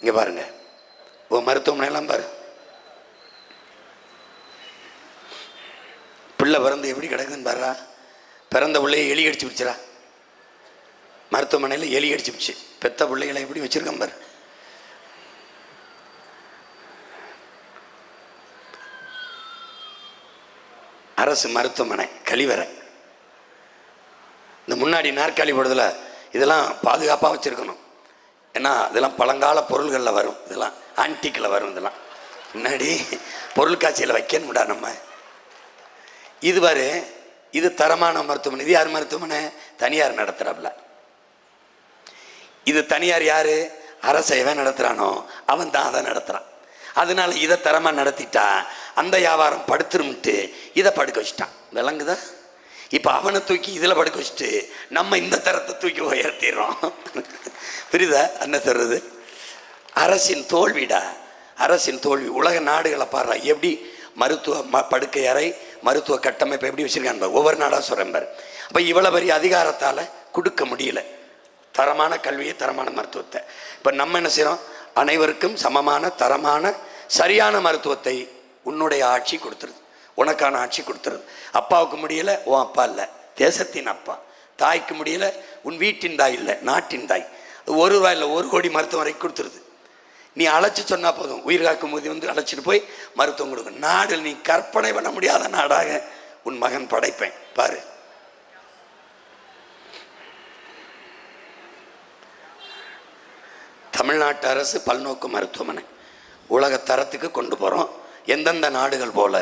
இங்கே பாருங்க, மருத்துவமனையெல்லாம் பாரு, பிள்ளை பிறந்து எப்படி கிடக்குதுன்னு பாருறா. பிறந்த பிள்ளைய எலி அடிச்சு பிடிச்சிடா, மருத்துவமனையில் எலி அடிச்சு பிடிச்சி பெத்த பிள்ளைகளை எப்படி வச்சிருக்கேன் பாரு. அரசு மருத்துவமனை கழிவறை, இந்த முன்னாடி நாற்காலி போடுறதுல இதெல்லாம் பாதுகாப்பாக வச்சுருக்கணும். ஏன்னா இதெல்லாம் பழங்கால பொருள்களில் வரும், இதெல்லாம் ஆன்டிக்கில் வரும், இதெல்லாம் முன்னாடி பொருட்காட்சியில் வைக்கணும்டா நம்ம. இது பாரு, இது தரமான மருத்துவமனை. இது யார் மருத்துவமனை? தனியார் நடத்துகிறாப்புல. இது தனியார் யார்? அரசை எவன் நடத்துகிறானோ அவன் தான் அதை நடத்துகிறான். அதனால இதை தரமாக நடத்திட்டா அந்த வியாபாரம் படுத்துரும்ட்டு இதை படுக்க வச்சுட்டான். விளங்குதா? இப்போ அவனை தூக்கி இதில் படுக்க வச்சுட்டு நம்ம இந்த தரத்தை தூக்கி உயர்த்திடுறோம். புரியுதா என்ன சொல்கிறது? அரசின் தோல்விடா, அரசின் தோல்வி. உலக நாடுகளை பாடுறா எப்படி மருத்துவ படுக்கை அறை, மருத்துவ கட்டமைப்பை எப்படி வச்சுருக்காங்க ஒவ்வொரு நாடாக சொல்கிறேன் பாரு. அப்போ இவ்வளோ பெரிய அதிகாரத்தால் கொடுக்க முடியல தரமான கல்வியை, தரமான மருத்துவத்தை. இப்போ நம்ம என்ன செய்கிறோம்? அனைவருக்கும் சமமான தரமான சரியான மருத்துவத்தை உன்னுடைய ஆட்சி கொடுத்துருது, உனக்கான ஆட்சி கொடுத்துருது. அப்பாவுக்கு முடியல, உன் அப்பா இல்லை, தேசத்தின் அப்பா. தாய்க்கு முடியல, உன் வீட்டின் தாய் இல்லை, நாட்டின் தாய். ஒரு ரூபாய் இல்லை, 1 கோடி மருத்துவம் வரைக்கும் கொடுத்துருது. நீ அழைச்சி சொன்னால் போதும், உயிர் காக்கும் போது வந்து அழைச்சிட்டு போய் மருத்துவம் கொடுக்கும். நாடு நீ கற்பனை பண்ண முடியாத நாடாக உன் மகன் படைப்பேன் பாரு. தமிழ்நாட்டு அரசு பல்நோக்கு மருத்துவமனை உலக தரத்துக்கு கொண்டு போகிறோம். எந்தெந்த நாடுகள் போல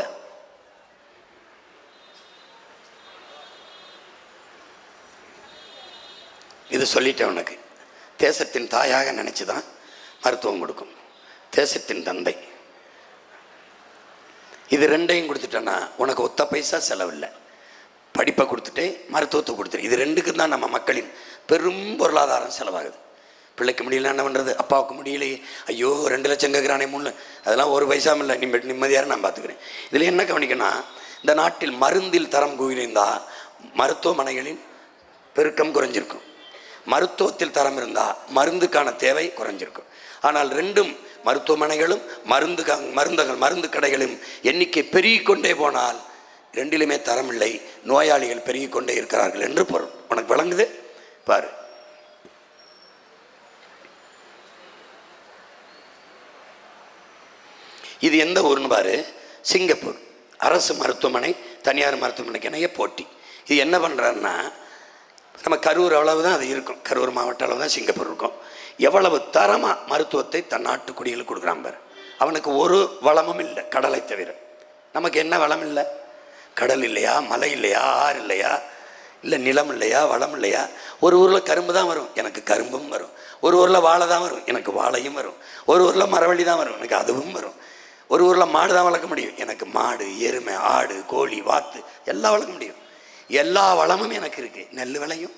இது சொல்லிட்டேன் உனக்கு. தேசத்தின் தாயாக நினச்சி தான் மருத்துவம் கொடுக்கும், தேசத்தின் தந்தை. இது ரெண்டையும் கொடுத்துட்டேன்னா உனக்கு ஒத்த பைசா செலவில்லை. படிப்பை கொடுத்துட்டே மருத்துவத்தை கொடுத்துரு. இது ரெண்டுக்கும் தான் நம்ம மக்களின் பெரும் பொருளாதாரம் செலவாகுது. பிள்ளைக்கு முடியல என்ன பண்ணுறது? அப்பாவுக்கு முடியலையே, ஐயோ 2 லட்சம் கேட்குறானே 3, அதெல்லாம் 1 பைசாவும் இல்லை, நிம்மதியாக நான் பார்த்துக்கிறேன். இதில் என்ன கவனிக்கணும்? இந்த நாட்டில் மருந்தில் தரம் குவிந்தால் மருத்துவமனைகளின் பெருக்கம் குறைஞ்சிருக்கும், மருத்துவத்தில் தரம் இருந்தால் மருந்துக்கான தேவை குறைஞ்சிருக்கும். ஆனால் ரெண்டும், மருத்துவமனைகளும் மருந்து கடைகளும் எண்ணிக்கை பெருகிக்கொண்டே போனால் ரெண்டிலுமே தரம் இல்லை, நோயாளிகள் பெருகிக்கொண்டே இருக்கிறார்கள் என்று பொருள். உனக்கு விளங்குது பாரு. இது எந்த ஊர்னு பாரு? சிங்கப்பூர். அரசு மருத்துவமனை தனியார் மருத்துவமனைக்கு இணைய போட்டி. இது என்ன பண்ணுறாருன்னா, நம்ம கரூர் அளவு தான் அது இருக்கும், கரூர் மாவட்ட அளவு தான் சிங்கப்பூர் இருக்கும். எவ்வளவு தரமாக மருத்துவத்தை தன் நாட்டு குடிகளுக்கு கொடுக்குறான் பாரு. அவனுக்கு ஒரு வளமும் இல்லை கடலை தவிர. நமக்கு என்ன வளம் இல்லை? கடல் இல்லையா, மலை இல்லையா, ஆறு இல்லையா, இல்லை நிலம் இல்லையா, வளம் இல்லையா? ஒரு ஊரில் கரும்பு தான் வரும், எனக்கு கரும்பும் வரும். ஒரு ஊரில் வாழை தான் வரும், எனக்கு வாழையும் வரும். ஒரு ஊரில் மரவள்ளி தான் வரும், எனக்கு அதுவும் வரும். ஒரு ஊரில் மாடு தான் வளர்க்க முடியும், எனக்கு மாடு, எருமை, ஆடு, கோழி, வாத்து எல்லாம் வளர்க்க முடியும். எல்லா வளமும் எனக்கு இருக்குது. நெல் விளையும்,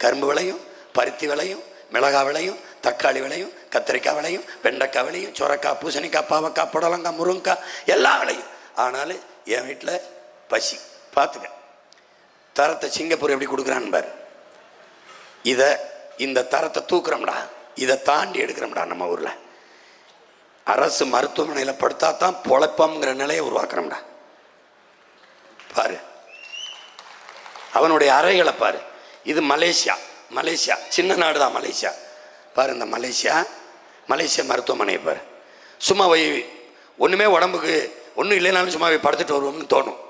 கரும்பு விளையும், பருத்தி விளையும், மிளகாய் விளையும், தக்காளி விளையும், கத்திரிக்காய் விளையும், வெண்டைக்காய் விளையும், சுரக்காய், பூசணிக்காய், பாவக்காய், புடலங்காய், முருங்காய் எல்லாம் விளையும். ஆனாலும் என் வீட்டில் பசி. பார்த்துக்க தரத்தை சிங்கப்பூர் எப்படி கொடுக்குறான்னு பாரு. இந்த தரத்தை தூக்குறோம்டா, இதை தாண்டி எடுக்கிறோம்டா. நம்ம ஊரில் அரசு மருத்துவமனையில் படுத்தா தான் பொழைப்பம்ங்கிற நிலையை உருவாக்குறோம்டா பாரு. அவனுடைய அறைகளை பாரு. இது மலேசியா சின்ன நாடு தான் மலேசியா பாரு. இந்த மலேசியா மருத்துவமனையை பாரு. சும்மா போய் ஒன்றுமே உடம்புக்கு ஒன்றும் இல்லைனாலும் சும்மா போய் படுத்துட்டு வருவோம்னு தோணும்.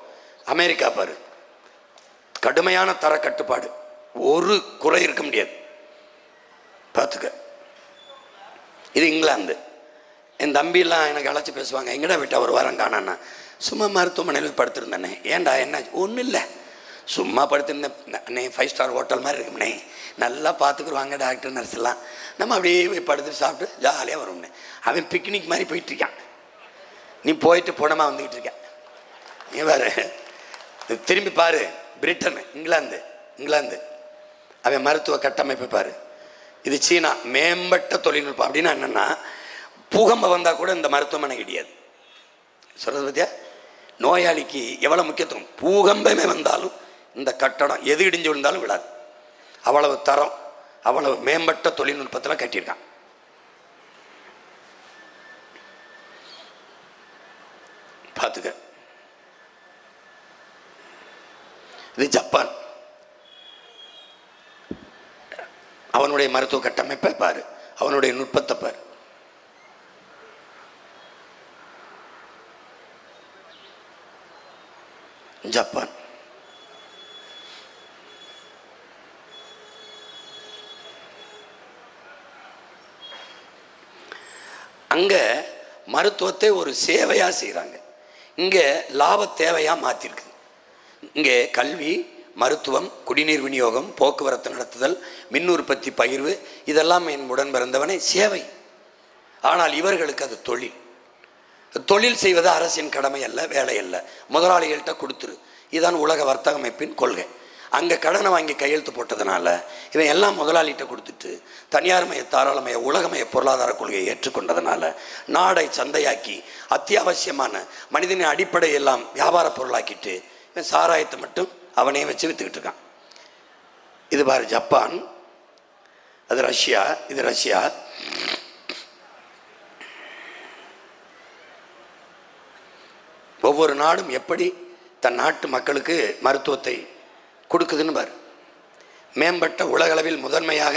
அமெரிக்கா பாரு, கடுமையான தர கட்டுப்பாடு, ஒரு குறை இருக்க முடியாது பார்த்துக்க. இது இங்கிலாந்து. என் தம்பியெல்லாம் எனக்கு அழைச்சி பேசுவாங்க, எங்கடா விட்டா ஒரு வாரம் காணான்னா. சும்மா மருத்துவமனையில் படுத்துருந்தேனே. ஏன்டா என்ன? ஒன்றும் இல்லை, சும்மா படுத்துருந்தேன். 5 ஸ்டார் ஹோட்டல் மாதிரி இருக்கும்னே, நல்லா பார்த்துக்குருவாங்க டாக்டர் நர்ஸ் எல்லாம். நம்ம அப்படியே போய் படுத்துட்டு சாப்பிட்டு ஜாலியாக வரும்னே. அவன் பிக்னிக் மாதிரி போயிட்டுருக்கான். நீ போயிட்டு போனமா வந்துக்கிட்டு இருக்க. நீ பாரு, திரும்பி பாரு, பிரிட்டன், இங்கிலாந்து அவன் மருத்துவ கட்டமைப்பு பாரு. இது சீனா, மேம்பட்ட தொழில்நுட்பம். அப்படின்னா என்னன்னா, பூகம்பம் வந்தால் கூட இந்த மருத்துவமனை கிடையாது. சொல்றது பத்தியா, நோயாளிக்கு எவ்வளவு முக்கியத்துவம். பூகம்பமே வந்தாலும் இந்த கட்டடம் எது இடிஞ்சு விழுந்தாலும் விடாது. அவ்வளவு தரம், அவ்வளவு மேம்பட்ட தொழில்நுட்பத்தில் கட்டியிருக்கான். பார்த்துக்க. இது ஜப்பான். அவனுடைய மருத்துவ கட்டமைப்பை பாரு, அவனுடைய நுட்பத்தை பாரு. ஜப்பான். அங்க மருத்துவத்தை ஒரு சேவையா செய்யறாங்க. இங்க லாப தேவையா மாத்திருக்கு. இங்கே கல்வி, மருத்துவம், குடிநீர் விநியோகம், போக்குவரத்து நடத்துதல், மின் உற்பத்தி, பகிர்வு, இதெல்லாம் என் உடன் பிறந்தவனே சேவை. ஆனால் இவர்களுக்கு அது தொழில். தொழில் செய்வது அரசின் கடமை அல்ல, வேலை அல்ல. முதலாளிகள்கிட்ட கொடுத்துரு. இதுதான் உலக வர்த்தக அமைப்பின் கொள்கை. அங்கே கடனை வாங்கி கையெழுத்து போட்டதுனால இவன் எல்லாம் முதலாளிகிட்ட கொடுத்துட்டு தனியார்மய, தாராளமய, உலகமய பொருளாதார கொள்கையை ஏற்றுக்கொண்டதுனால நாடை சந்தையாக்கி அத்தியாவசியமான மனிதனின் அடிப்படை எல்லாம் வியாபார பொருளாக்கிட்டு இவன் சாராயத்தை மட்டும் அவனே வச்சு வித்துக்கிட்டு இருக்கான். இது பாரு ஜப்பான், அது ரஷ்யா, இது ரஷ்யா. ஒவ்வொரு நாடும் எப்படி தன் நாட்டு மக்களுக்கு மருத்துவத்தை கொடுக்குதுன்னு பாரு. மேம்பட்ட உலகளவில் முதன்மையாக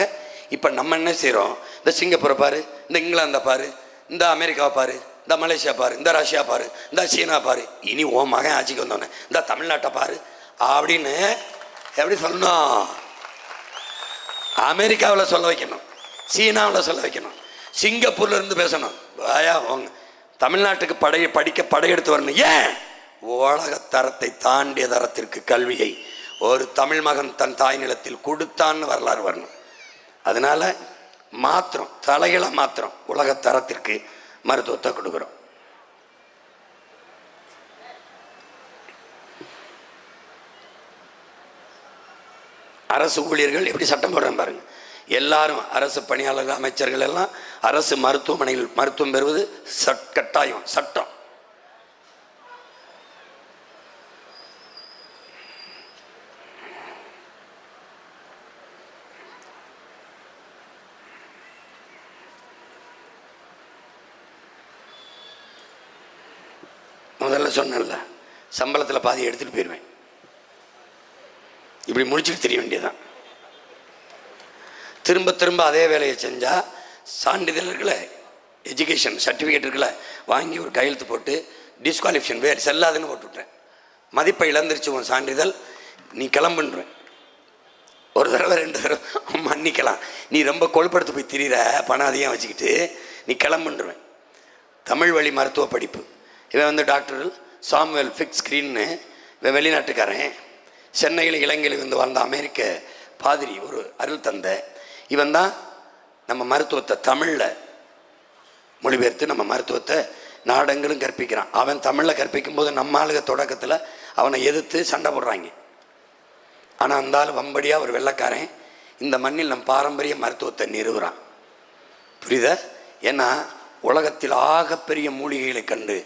இப்போ நம்ம என்ன செய்கிறோம், இந்த சிங்கப்பூரை பாரு, இந்த இங்கிலாந்தை பாரு, இந்த அமெரிக்காவை பாரு, இந்த மலேசியா பாரு, இந்த ரஷ்யா பாரு, இந்த சீனா பாரு, இனி ஓ மகன் ஆட்சிக்கு வந்தோன்னே இந்த தமிழ்நாட்டை பாரு அப்படின்னு எப்படி சொல்லணும்? அமெரிக்காவில் சொல்ல வைக்கணும், சீனாவில் சொல்ல வைக்கணும், சிங்கப்பூர்ல இருந்து பேசணும். ஆயா தமிழ்நாட்டுக்கு படையெடுத்து வரணும். ஏன்? உலக தரத்தை தாண்டிய தரத்திற்கு கல்வியை ஒரு தமிழ் மகன் தன் தாய் நிலத்தில் கொடுத்தான்னு வரலாறு வரணும். அதனால மாத்திரம் தலைகளை மாத்திரம் உலக தரத்திற்கு மருத்துவத்தை கொடுக்குறோம். அரசு ஊழியர்கள் எப்படி சட்டம் போடுறேன் பாருங்க. எல்லாரும் அரசு பணியாளர்கள், அமைச்சர்கள் எல்லாம் அரசு மருத்துவமனையில் மருத்துவம் பெறுவது கட்டாயம், சட்டம். முதல்ல சொன்னேன்ல, சம்பளத்தில் பாதி எடுத்துட்டு போயிடுவேன். இப்படி முடிச்சுட்டு தெரிய வேண்டியதான். திரும்ப திரும்ப அதே வேலையை செஞ்சால் சான்றிதழ்களை, எஜுகேஷன் சர்டிஃபிகேட் இருக்குல்ல, வாங்கி ஒரு கையெழுத்து போட்டு டிஸ்குவாலிஃபிகேஷன் வேறு செல்லாதுன்னு போட்டுவிட்றேன். மதிப்பை இழந்துருச்சு உன் சான்றிதழ், நீ கிளம்புன்றேன். ஒரு தடவை 2 தடவை மன்னிக்கலாம், நீ ரொம்ப கொழுப்படுத்து போய் திரிகிற, பணம் அதிகம் வச்சுக்கிட்டு நீ கிளம்புன்றேன். தமிழ் வழி மருத்துவ படிப்பு. இவன் வந்து டாக்டர் சாமுவேல் ஃபிக்ஸ் ஸ்க்ரீன்னு, இவன் வெளிநாட்டுக்காரன். சென்னையில் இலங்கையில் வந்து வாழ்ந்த அமெரிக்க பாதிரி, ஒரு அருள் தந்தை. இவன் தான் நம்ம மருத்துவத்தை தமிழில் மொழிபெயர்த்து நம்ம மருத்துவத்தை நாடெங்கிலும் கற்பிக்கிறான். அவன் தமிழில் கற்பிக்கும் போது நம்ம ஆளுக தொடக்கத்தில் அவனை எதிர்த்து சண்டை போடுறாங்க. ஆனால் அந்த ஆள் வம்படியாக ஒரு வெள்ளைக்காரன் இந்த மண்ணில் நம் பாரம்பரிய மருத்துவத்தை நிறுவுறான். புரியுதா? ஏன்னா உலகத்தில் ஆகப்பெரிய மூலிகைகளை கண்டு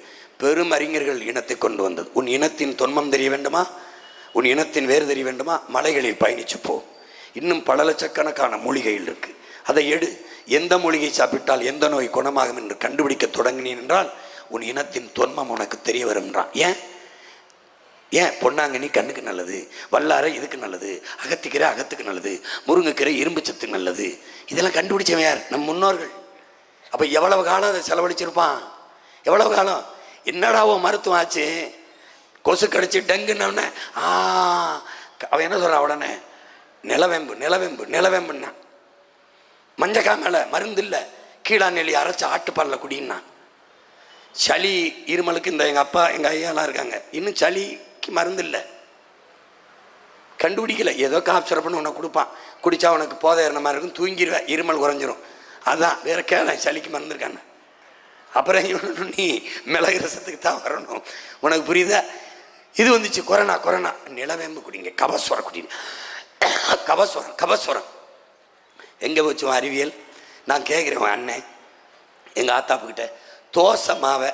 பெரும் அறிஞர்கள் இனத்தை கொண்டு வந்தது. உன் இனத்தின் தொன்மம் தெரிய வேண்டுமா, உன் இனத்தின் வேறு தெரிய வேண்டுமா, மலைகளில் பயணிச்சு போ. இன்னும் பல லட்சக்கணக்கான மூலிகைகள் இருக்கு, அதை எடு. எந்த மூலிகை சாப்பிட்டால் எந்த நோய் குணமாகும் என்று கண்டுபிடிக்க தொடங்கினேன் என்றால் உன் இனத்தின் தொன்மம் உனக்கு தெரிய வரும்ன்றான். ஏன் பொன்னாங்கண்ணி கண்ணுக்கு நல்லது, வல்லாரை இதுக்கு நல்லது, அகத்திக்கீரை அகத்துக்கு நல்லது, முருங்கைக்கீரை இரும்பு சத்துக்கு நல்லது. இதெல்லாம் கண்டுபிடிச்சவன் யார்? நம் முன்னோர்கள். அப்போ எவ்வளவு காலம் அதை செலவழிச்சிருப்பான், எவ்வளவு காலம். என்னடாவோ மருத்துவம் ஆச்சு, கொசு கடிச்சு டெங்குன்னு அவன் என்ன சொல்கிறான் உடனே? நிலவேம்பு நிலவேம்பு நிலவேம்புன்னா. மஞ்சக்கா மேலே மருந்து இல்லை, கீழா நெல்லி அரைச்சி ஆட்டுப்பாலில் குடின்னா. சளி இருமலுக்கு இந்த எங்கள் அப்பா எங்கள் ஐயாலாம் இருக்காங்க, இன்னும் சளிக்கு மருந்து இல்லை, கண்டுபிடிக்கல. ஏதோ காப் சிறப்புன்னு உனக்கு கொடுப்பான், குடித்தா உனக்கு போதை ஏறின மாதிரி இருக்கும், தூங்கிடுவேன், இருமல் குறைஞ்சிரும். அதான் வேற கேள சளிக்கு மறந்துருக்காங்க. அப்புறம் நீ மிளகு ரசத்துக்கு தான் வரணும். உனக்கு புரியுதா? இது வந்துச்சு கொரோனா. கொரோனா நிலவேம்பு குடிங்க, கபஸ்வரம் குடிங்க. கபஸ்வரம் எங்கே போச்சு அறிவியல்? நான் கேட்குறேன் அண்ணன் எங்கள் ஆத்தாப்புக்கிட்ட, தோசை மாவை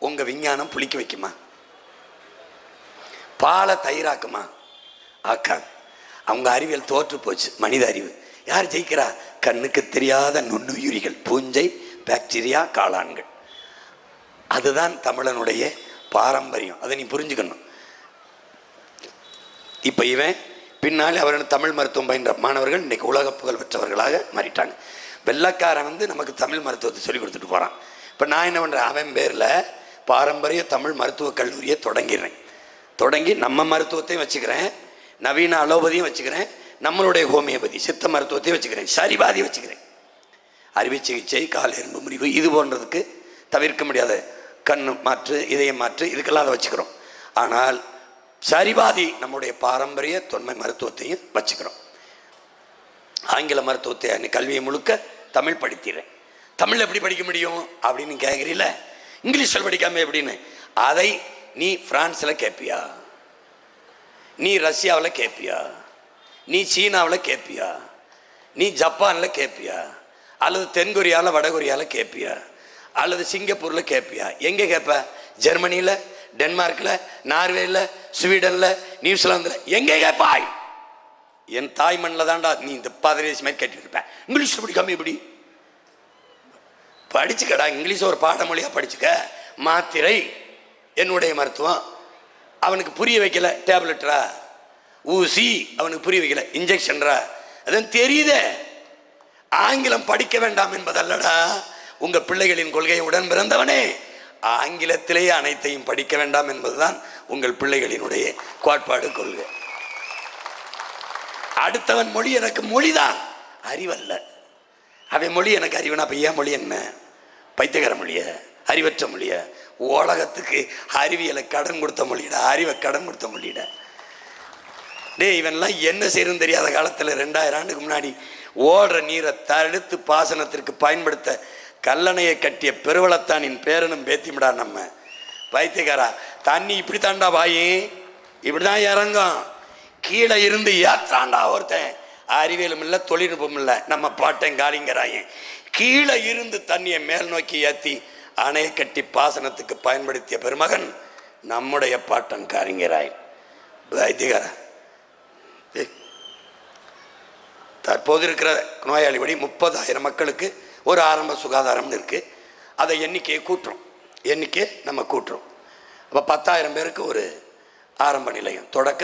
உங்கள் விஞ்ஞானம் புளிக்க வைக்குமா? பாலை தயிராக்குமா? ஆக்காது. அவங்க அறிவியல் தோற்று போச்சு. மனித அறிவு யார் ஜெயிக்கிறா? கண்ணுக்கு தெரியாத நுண்ணுயிரிகள், பூஞ்சை, பாக்டீரியா, காளான்கள். அதுதான் தமிழனுடைய பாரம்பரியம். அதை நீ புரிஞ்சுக்கணும். இப்போ இவன் பின்னாலே அவர்கள் தமிழ் மருத்துவம் பயின்ற மாணவர்கள் இன்றைக்கி உலக புகழ் பெற்றவர்களாக மாறிட்டாங்க. வெள்ளைக்காரன் வந்து நமக்கு தமிழ் மருத்துவத்தை சொல்லி கொடுத்துட்டு போகிறான். இப்போ நான் என்ன பண்ணுறேன், அவன் பேரில் பாரம்பரிய தமிழ் மருத்துவக் கல்லூரியை தொடங்கி நம்ம மருத்துவத்தையும் வச்சுக்கிறேன், நவீன அலோபதியும் வச்சுக்கிறேன், நம்மளுடைய ஹோமியோபதி சித்த மருத்துவத்தையும் வச்சுக்கிறேன், சரிபாதி வச்சுக்கிறேன். அறுவை சிகிச்சை, கால் எலும்பு முறிவு இது போன்றதுக்கு தவிர்க்க முடியாத கண் மாற்று, இதயம் மாற்று, இதுக்கெல்லாம் அதை வச்சுக்கிறோம். ஆனால் சரிபாதி நம்முடைய பாரம்பரிய தொன்மை மருத்துவத்தையும் வச்சுக்கிறோம். ஆங்கில மருத்துவத்தை கல்வியை முழுக்க தமிழ் படிக்கிறேன். தமிழ் எப்படி படிக்க முடியும் அப்படின்னு கேட்குறீல, இங்கிலீஷில் படிக்காம எப்படின்னு. அதை நீ பிரான்ஸில் கேட்பியா, நீ ரஷ்யாவில் கேட்பியா, நீ சீனாவில் கேட்பியா, நீ ஜப்பானில் கேட்பியா, அல்லது தென்கொரியாவில் வடகொரியாவில் கேட்பியா, அல்லது சிங்கப்பூரில் கேட்பியா? எங்கே கேட்ப? ஜெர்மனியில், டென்மார்க்கில், நார்வேயில், ஸ்வீடனில், நியூசிலாந்தில் எங்கே கேட்பாய்? என் தாய் மண்ணில் தான்டா நீ இந்த பாதிரேசி மாதிரி கேட்டுட்டு இருப்பேன். இங்கிலீஷில் படிக்காம எப்படி? படிச்சுக்கடா, இங்கிலீஷ் ஒரு பாடமொழியாக படிச்சுக்க. மாத்திரை என்னுடைய மருத்துவம் அவனுக்கு புரிய வைக்கல, டேப்லெட்ரா. ஊசி அவனுக்கு புரிய வைக்கல, இன்ஜெக்ஷன்ரா. அதான் தெரியுதே. ஆங்கிலம் படிக்க வேண்டாம் என்பதல்லடா உங்கள் பிள்ளைகளின் கொள்கையை. உடன் பிறந்தவனே, ஆங்கிலத்திலேயே அனைத்தையும் படிக்க வேண்டாம் என்பதுதான் உங்கள் பிள்ளைகளினுடைய கோட்பாடு, கொள்கை. அடுத்தவன் மொழி எனக்கு மொழிதான், அறிவல்ல. அவன் மொழி எனக்கு அறிவுனா அப்போ ஏன் மொழி என்ன? பைத்தியக்கார மொழிய, அறிவற்ற மொழிய, உலகத்துக்கு அறிவியலை கடன் கொடுத்த மொழியிட, அறிவை கடன் கொடுத்த மொழியிட. டே, இவன்லாம் என்ன செய்யணும்னு தெரியாத காலத்தில் 2000 ஆண்டுக்கு முன்னாடி ஓடுற நீரை தடுத்து பாசனத்திற்கு பயன்படுத்த கல்லணையை கட்டிய பெருவளத்தானின் பேரனும் பேத்திமிடா நம்ம. பைத்தியக்காரா, தண்ணி இப்படி தாண்டா பாயி, இப்படிதான் இறங்கும், கீழே இருந்து ஏற்றாண்டா ஒருத்தன். அறிவியலும் இல்லை, தொழில்நுட்பம் இல்லை. நம்ம பாட்டன் காலிங்கராயன் கீழே இருந்து தண்ணியை மேல் நோக்கி ஏற்றி அணையை கட்டி பாசனத்துக்கு பயன்படுத்திய பெருமகன் நம்முடைய பாட்டன் காலிங்கராயன். பைத்தியக்காரா, தற்போது இருக்கிற நோயாளி படி 30,000 மக்களுக்கு ஒரு ஆரம்ப சுகாதாரம்னு இருக்குது. அதை எண்ணிக்கையை நம்ம கூட்டுறோம். அப்போ 10,000 பேருக்கு ஒரு ஆரம்ப நிலையம், தொடக்க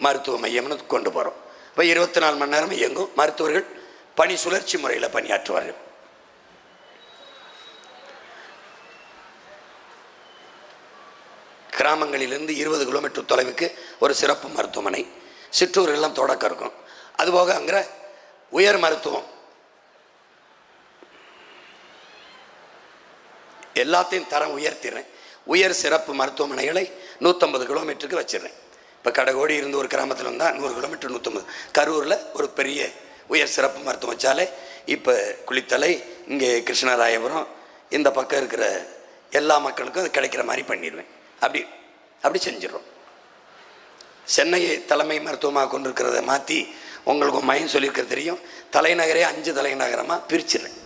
மருத்துவ மையம்னு கொண்டு போகிறோம். இப்போ 24 மணி நேரம் இயங்கும். மருத்துவர்கள் பணி சுழற்சி முறையில் பணியாற்றுவார்கள். கிராமங்களிலிருந்து 20 கிலோமீட்டர் தொலைவுக்கு ஒரு சிறப்பு மருத்துவமனை, சிற்றூர்களெல்லாம் தொடக்கம் இருக்கும். அதுபோக அங்கே உயர் மருத்துவம் எல்லாத்தையும் தரம் உயர்த்திடுறேன். உயர் சிறப்பு மருத்துவமனைகளை 150 கிலோமீட்டருக்கு வச்சிடுறேன். இப்போ கடகோடி இருந்து ஒரு கிராமத்தில் வந்தால் 100 கிலோமீட்டர் 150. கரூரில் ஒரு பெரிய உயர் சிறப்பு மருத்துவம் வச்சாலே இப்போ குளித்தலை, இங்கே கிருஷ்ணராயபுரம், இந்த பக்கம் இருக்கிற எல்லா மக்களுக்கும் அது கிடைக்கிற மாதிரி பண்ணிடுவேன். அப்படி செஞ்சிடறோம். சென்னையை தலைமை மருத்துவமாக கொண்டிருக்கிறத மாற்றி உங்களுக்கு மையம் சொல்லியிருக்கிறது தெரியும். தலைநகரே 5 தலைநகரமாக பிரிச்சிடுறேன்.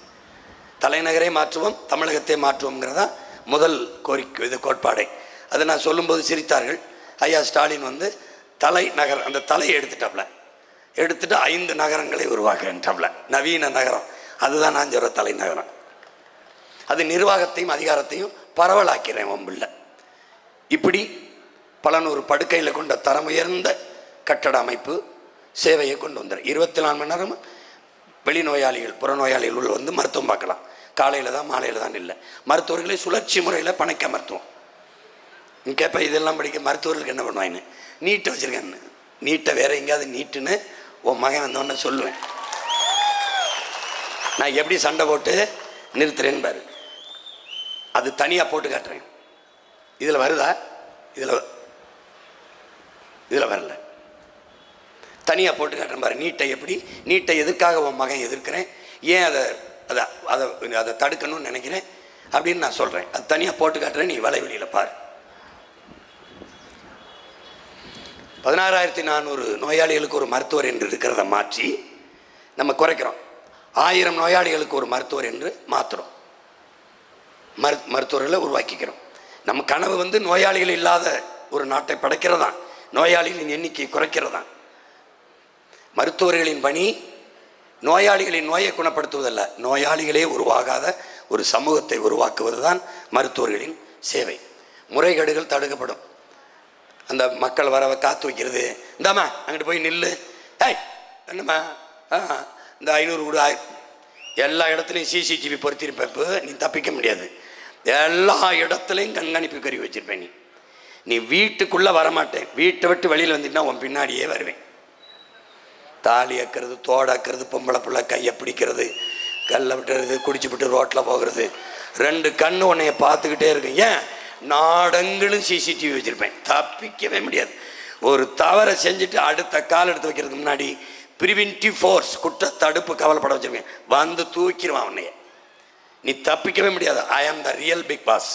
தலைநகரை மாற்றுவோம், தமிழகத்தை மாற்றுவோங்கிறதா முதல் கோரிக்கை, இது கோட்பாடை. அதை நான் சொல்லும்போது சிரித்தார்கள். ஐயா ஸ்டாலின் வந்து தலைநகர், அந்த தலையை எடுத்துட்டு 5 நகரங்களை உருவாக்குறாப்ல, நவீன நகரம். அதுதான் நான் சொல்கிற தலைநகரம். அது நிர்வாகத்தையும் அதிகாரத்தையும் பரவலாக்கிறேன் ஒம்பில்ல. இப்படி பல நூறு படுக்கையில் கொண்ட தரம் உயர்ந்த கட்டட அமைப்பு சேவையை கொண்டு வந்துடுறேன். 24 மணி நேரம் வெளிநோயாளிகள், புறநோயாளிகள் உள்ள வந்து மருத்துவம் பார்க்கலாம். காலையில் தான், மாலையில் தான் இல்லை. மருத்துவர்களை சுழற்சி முறையில் பணிக்க மருத்துவம். நீ கேட்ப இதெல்லாம் படிக்க மருத்துவர்களுக்கு என்ன பண்ணுவாங்கன்னு. நீட்டை வச்சுருக்கேன்னு, நீட்டை வேற எங்கேயாவது நீட்டுன்னு உன் மகன் வந்தோன்னு சொல்லுவேன். நான் எப்படி சண்டை போட்டு நிறுத்துறேன்னு பாரு. அது தனியாக போட்டு காட்டுறேன். இதில் வருதா? இதில் வரல. தனியாக போட்டு காட்டுறேன் பாரு. நீட்டை எதுக்காக உன் மகன் எதிர்க்கிறேன், ஏன் அதை தடுக்கணும்னு நினைக்கிறேன், அப்படின்னு நான் சொல்கிறேன். அது தனியாக போட்டு காட்டுறேன், நீ வலைவெளியில் பாரு. 16,400 நோயாளிகளுக்கு ஒரு மருத்துவர் என்று இருக்கிறத மாற்றி நம்ம குறைக்கிறோம். 1000 நோயாளிகளுக்கு ஒரு மருத்துவர் என்று மாற்றுறோம். மருத்துவர்களை உருவாக்கிக்கிறோம். நம்ம கனவு வந்து நோயாளிகள் இல்லாத ஒரு நாட்டை படைக்கிறதான், நோயாளிகளின் எண்ணிக்கையை குறைக்கிறதான். மருத்துவர்களின் பணி நோயாளிகளின் நோயை குணப்படுத்துவதல்ல, நோயாளிகளே உருவாகாத ஒரு சமூகத்தை உருவாக்குவது தான் மருத்துவர்களின் சேவை. முறைகேடுகள் தடுக்கப்படும். அந்த மக்கள் வரவை காத்து வைக்கிறது, இந்தாம்மா அங்கிட்டு போய் நில்லு, ஏய் என்னம்மா இந்த 500 கூட எல்லா இடத்துலையும் சிசிடிவி பொருத்திருப்ப நீ தப்பிக்க முடியாது. எல்லா இடத்துலையும் கண்காணிப்பு கருவி வச்சிருப்பேன். நீ வீட்டுக்குள்ளே வரமாட்டேன், வீட்டை விட்டு வெளியில் வந்துட்டுனா உன் பின்னாடியே வருவேன். தாலி அக்கிறது, தோடாக்கிறது, பொம்பளை பிள்ளை கையை பிடிக்கிறது, கல்லை விட்டுறது, குடிச்சு விட்டு ரோட்டில் போகிறது, 2 கண்ணு உன்னைய பார்த்துக்கிட்டே இருக்கு. ஏன் நாடங்களும் சிசிடிவி வச்சுருப்பேன், தப்பிக்கவே முடியாது. ஒரு தவறை செஞ்சுட்டு அடுத்த கால் எடுத்து வைக்கிறதுக்கு முன்னாடி ப்ரிவென்டிவ் ஃபோர்ஸ், குற்ற தடுப்பு கவலைப்பட வச்சுருக்கேன், வந்து தூக்கிடுவான் உன்னைய. நீ தப்பிக்கவே முடியாது. I am the real big boss.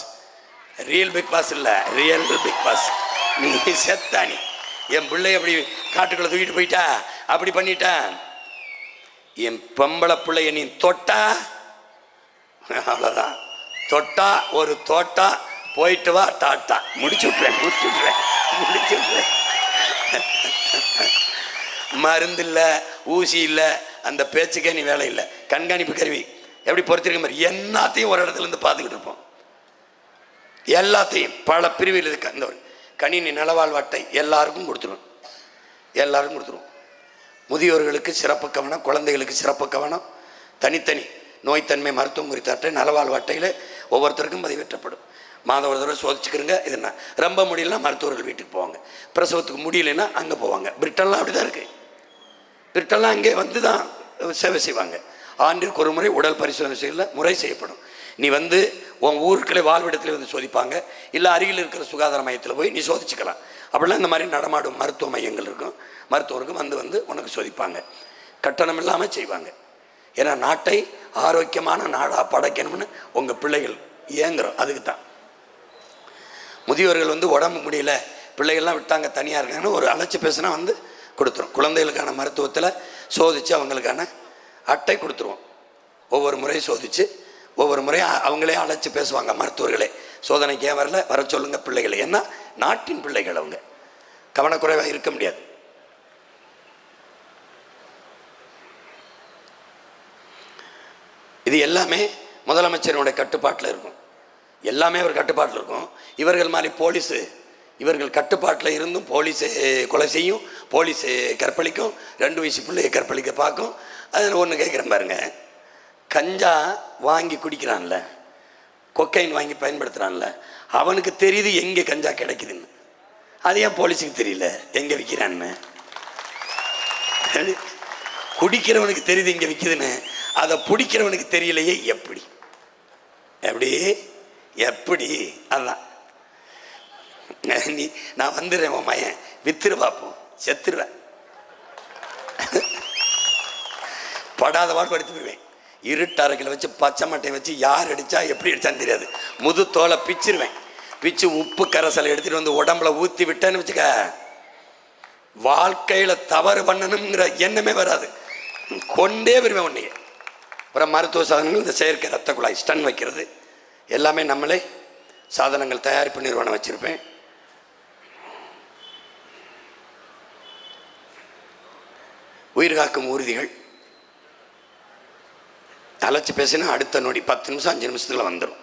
Real big boss இல்லை, ரியல் பிக் பாஸ். நீ செத்தா, நீ என் பிள்ளை அப்படி காட்டுக்குள்ளே தூக்கிட்டு போயிட்டா, அப்படி பண்ணிட்டா, என் பொம்பளை பிள்ளைய நீ தொட்டா அவ்வளோதான். தொட்டா ஒரு தோட்டா, போயிட்டு வா டாட்டா, முடிச்சு விட்றேன். மருந்து இல்லை, ஊசி இல்லை, அந்த பேச்சுக்கே நீ வேலை இல்லை. கண்காணிப்பு கருவி எப்படி பொறுத்திருக்க மாதிரி எல்லாத்தையும் ஒரு இடத்துல இருந்து பார்த்துக்கிட்டு இருப்போம். எல்லாத்தையும் பல பிரிவில் இருக்கு. இந்த கணினி நலவாழ்வு அட்டை எல்லாருக்கும் கொடுத்துருவோம். முதியோர்களுக்கு சிறப்பு கவனம், குழந்தைகளுக்கு சிறப்பு கவனம், தனித்தனி நோய்த்தன்மை மருத்துவம் குறித்த அட்டை நலவாழ்வு அட்டையில் ஒவ்வொருத்தருக்கும் பதிவேற்றப்படும். மாதம் ஒரு தடவை சோதிச்சுக்கிறங்க. இதுனா ரொம்ப முடியலன்னா மருத்துவர்கள் வீட்டுக்கு போவாங்க, பிரசவத்துக்கு முடியலைன்னா அங்கே போவாங்க. பிரிட்டன்லாம் அப்படி தான் இருக்குது. பிரிட்டன்லாம் அங்கே வந்து தான் சேவை செய்வாங்க. ஆண்டிற்கு ஒரு முறை உடல் பரிசோதனை செய்யல முறை செய்யப்படும். நீ வந்து உன் ஊருக்குள்ளே வாழ்விடத்தில் வந்து சோதிப்பாங்க, இல்லை அருகில் இருக்கிற சுகாதார மையத்தில் போய் நீ சோதிச்சுக்கலாம். அப்படிலாம் இந்த மாதிரி நடமாடும் மருத்துவ மையங்கள் இருக்கும். மருத்துவருக்கும் வந்து உனக்கு சோதிப்பாங்க, கட்டணம் இல்லாமல் செய்வாங்க. ஏன்னா நாட்டை ஆரோக்கியமான நாடாக படைக்கணும்னு உங்கள் பிள்ளைகள் ஏங்குறோம். அதுக்கு தான் முதியோர்கள் வந்து உடம்பு முடியல, பிள்ளைகள்லாம் விட்டாங்க தனியாக இருக்காங்கன்னு ஒரு அழைச்சி பேசுனா வந்து கொடுத்துரும். குழந்தைகளுக்கான மருத்துவத்தில் சோதித்து அவங்களுக்கான அட்டை கொடுத்துருவோம். ஒவ்வொரு முறையும் சோதித்து ஒவ்வொரு முறையும் அவங்களே அழைச்சி பேசுவாங்க. மருத்துவர்களே சோதனைக்கு ஏன் வரல, வர சொல்லுங்க பிள்ளைகளை. ஏன்னா நாட்டின் பிள்ளைகள், அவங்க கவனக்குறைவாக இருக்க முடியாது. இது எல்லாமே முதலமைச்சருடைய கட்டுப்பாட்டில் இருக்கும். எல்லாமே அவர் கட்டுப்பாட்டில் இருக்கும். இவர்கள் மாதிரி போலீஸு, இவர்கள் கட்டுப்பாட்டில் இருந்தும் போலீஸு கொலை செய்யும், போலீஸு கற்பழிக்கும், 2 வயசு பிள்ளையை கற்பழிக்க பார்க்கும். அதில் ஒன்று கேட்குறேன் பாருங்க, கஞ்சா வாங்கி குடிக்கிறான்ல, கொக்கைன் வாங்கி பயன்படுத்துகிறான்ல, அவனுக்கு தெரியுது எங்கே கஞ்சா கிடைக்குதுன்னு. அது ஏன் போலீஸுக்கு தெரியல எங்கே விற்கிறான்னு? குடிக்கிறவனுக்கு தெரியுது இங்கே விற்குதுன்னு, அதை பிடிக்கிறவனுக்கு தெரியலையே. எப்படி எப்படி? அதான் நீ நான் வந்துடுறேன், உன் மையன் வித்துரு பார்ப்போம், செத்துருவேன். படாத பாடுபடுத்தி போயிடுவேன். இருட்டறைக்கில் வச்சு பச்சை மட்டையை வச்சு யார் அடித்தா எப்படி அடித்தான்னு தெரியாது, முது தோலை பிச்சிருவேன். பிச்சு உப்பு கரைசலை எடுத்துகிட்டு வந்து உடம்புல ஊற்றி விட்டேன்னு வச்சுக்க, வாழ்க்கையில் தவறு பண்ணணுங்கிற எண்ணமே வராது, கொண்டே வருவேன் உன்னையே. அப்புறம் மருத்துவ சாதனங்கள், இந்த செயற்கை ரத்த குழாய் ஸ்டன் வைக்கிறது எல்லாமே நம்மளே சாதனங்கள் தயாரிப்பு நிறுவனம் வச்சுருப்பேன். உயிர்காக்கும் ஊர்திகள் அழைச்சி பேசினா அடுத்த நொடி 10 நிமிஷம் 5 நிமிஷத்தில் வந்துடும்.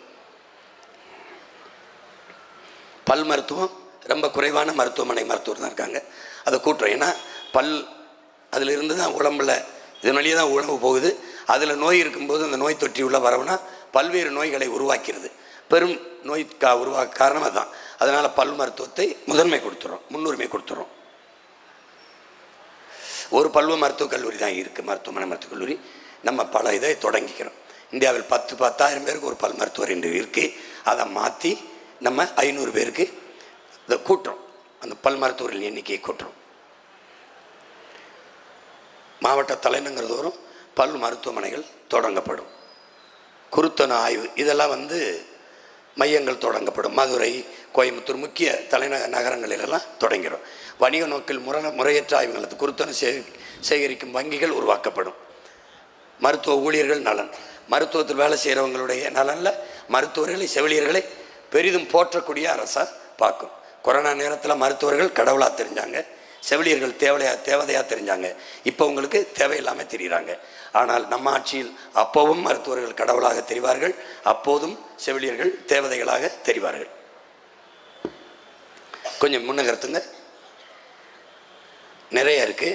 பல் மருத்துவம் ரொம்ப குறைவான மருத்துவமனை மருத்துவர் தான் இருக்காங்க, அதை கூட்டுறோம். ஏன்னா பல் அதில் இருந்து தான் உடம்புல இதன் வழியே தான் உணவு போகுது. அதில் நோய் இருக்கும்போது அந்த நோய் தொற்றி உள்ள வரவுனா பல்வேறு நோய்களை உருவாக்கிறது. பெரும் நோய் உருவாக்க காரணம் அதுதான். அதனால் பல் மருத்துவத்தை முதன்மை கொடுத்துறோம், முன்னுரிமை கொடுத்துறோம். ஒரு பல்வ மருத்துவக் கல்லூரி தான் இருக்குது, மருத்துவமனை மருத்துவக் கல்லூரி. நம்ம பல இதை தொடங்கிக்கிறோம். இந்தியாவில் 10,000 பேருக்கு ஒரு பல் மருத்துவர் என்று இருக்குது. அதை மாற்றி நம்ம 500 பேருக்கு இதை கூட்டுறோம். அந்த பல் மருத்துவர்கள் எண்ணிக்கையை கூட்டுறோம். மாவட்ட தலைநகர் தோறும் பல் மருத்துவமனைகள் தொடங்கப்படும். குருத்தன ஆய்வு, இதெல்லாம் மையங்கள் தொடங்கப்படும். மதுரை, கோயம்புத்தூர் முக்கிய நகரங்களிலெல்லாம் தொடங்கிடும். வணிக நோக்கில் முறையற்ற ஆய்வுகள் குருத்தன சேகரிக்கும் வங்கிகள் உருவாக்கப்படும். மருத்துவ ஊழியர்கள் நலன், மருத்துவத்தில் வேலை செய்கிறவங்களுடைய நலனில் மருத்துவர்களை செவிலியர்களை பெரிதும் போற்றக்கூடிய அரசாக பார்க்கும். கொரோனா நேரத்தில் மருத்துவர்கள் கடவுளாக தெரிஞ்சாங்க, செவிலியர்கள் தேவதையாக தெரிஞ்சாங்க. இப்போ உங்களுக்கு தேவையில்லாமல் தெரிகிறாங்க. ஆனால் நம்ம ஆட்சியில் அப்போவும் மருத்துவர்கள் கடவுளாக தெரிவார்கள், அப்போதும் செவிலியர்கள் தேவதைகளாக தெரிவார்கள். கொஞ்சம் முன்னகர்த்துங்க, நிறைய இருக்கு.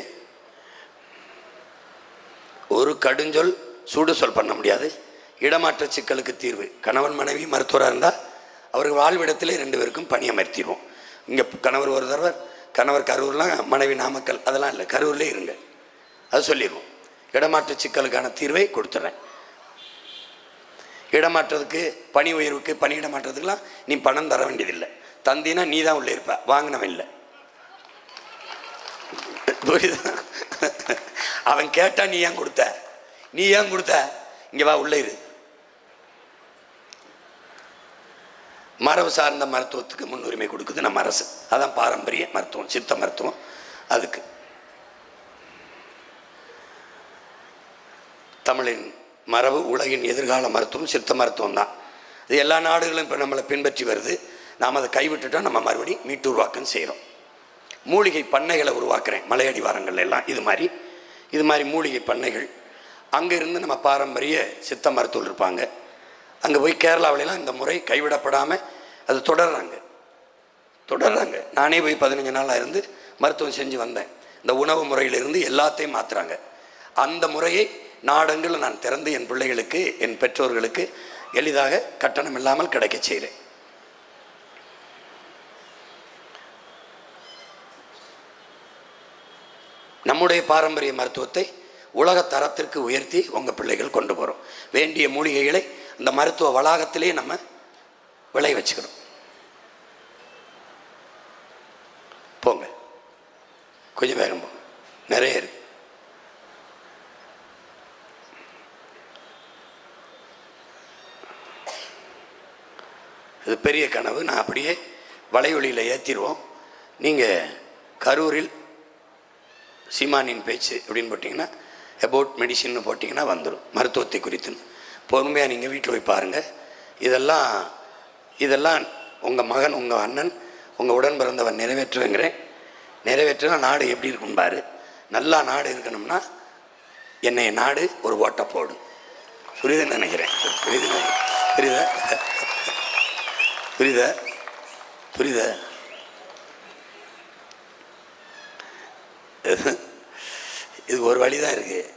ஒரு கடுஞ்சொல் சூடு சொல் பண்ண முடியாது. இடமாற்ற சிக்கலுக்கு தீர்வு, கணவன் மனைவி மருத்துவராக இருந்தால் அவர்கள் வாழ்விடத்திலே 2 பேருக்கும் பணி அமர்த்திடுவோம். இங்கே கணவர் ஒரு தடவை, கணவர் கரூர்லாம், மனைவி நாமக்கல், அதெல்லாம் இல்லை, கரூர்லேயே இருங்க, அது சொல்லிடுவோம். இடமாற்ற சிக்கலுக்கான தீர்வை கொடுத்துட்றேன். இடமாற்றத்துக்கு, பணி உயர்வுக்கு, பணியிட மாற்றத்துக்குலாம் நீ பணம் தர வேண்டியதில்லை. தந்தினா நீ தான் உள்ளே இருப்ப, வாங்கினவன் இல்லை. புரியுதா? அவன் கேட்டா நீ ஏன் கொடுத்த, நீ ஏன் கொடுத்த, இங்கே வா உள்ளே இரு. மரபு சார்ந்த மருத்துவத்துக்கு முன்னுரிமை கொடுக்குது நம்ம அரசு. அதான் பாரம்பரிய மருத்துவம், சித்த மருத்துவம். அதுக்கு தமிழின் மரபு, உலகின் எதிர்கால மருத்துவம் சித்த மருத்துவம் தான். இது எல்லா நாடுகளும் இப்போ நம்மளை பின்பற்றி வருது. நாம் அதை கைவிட்டுட்டோம், நம்ம மறுபடியும் மீட்டு உருவாக்கம் செய்கிறோம். மூலிகை பண்ணைகளை உருவாக்குறேன் மலையடிவாரங்கள் எல்லாம். இது மாதிரி மூலிகை பண்ணைகள். அங்கே இருந்து நம்ம பாரம்பரிய சித்த மருத்துவர்கள் இருப்பாங்க. அங்கே போய் கேரளாவிலாம் இந்த முறை கைவிடப்படாமல் அது தொடர்றாங்க. நானே போய் 15 நாளாக இருந்து மருத்துவம் செஞ்சு வந்தேன். இந்த உணவு முறையிலிருந்து எல்லாத்தையும் மாற்றுறாங்க. அந்த முறையை நாடெங்கில் நான் திறந்து என் பிள்ளைகளுக்கு, என் பெற்றோர்களுக்கு எளிதாக கட்டணம் இல்லாமல் கிடைக்க செய்கிறேன். நம்முடைய பாரம்பரிய மருத்துவத்தை உலக தரத்திற்கு உயர்த்தி உங்கள் பிள்ளைகள் கொண்டு போகிறோம். வேண்டிய மூலிகைகளை இந்த மருத்துவ வளாகத்திலே நம்ம விளை வச்சுக்கணும். போங்க, கொஞ்சம் வேகம் போங்க, நிறைய இருக்கு. இது பெரிய கனவு. நான் அப்படியே வலையொலியில் ஏற்றிடுவோம். நீங்கள் கரூரில் சீமானின் பேச்சு அப்படின்னு போட்டிங்கன்னா, அபவுட் மெடிசின்னு போட்டிங்கன்னா வந்துடும். மருத்துவத்தை குறித்துன்னு பொறுமையாக நீங்கள் வீட்டில் போய் பாருங்கள். இதெல்லாம் உங்கள் மகன், உங்கள் அண்ணன், உங்கள் உடன் பிறந்தவன் நிறைவேற்றுவேங்கிறேன். நிறைவேற்றினா நாடு எப்படி இருக்கும் பாரு. நல்லா நாடு இருக்கணும்னா என்னை நாடு ஒரு ஓட்டை போடும். புரியுதுன்னு நினைக்கிறேன். புரியுதா? இது ஒரு வழி தான் இருக்குது.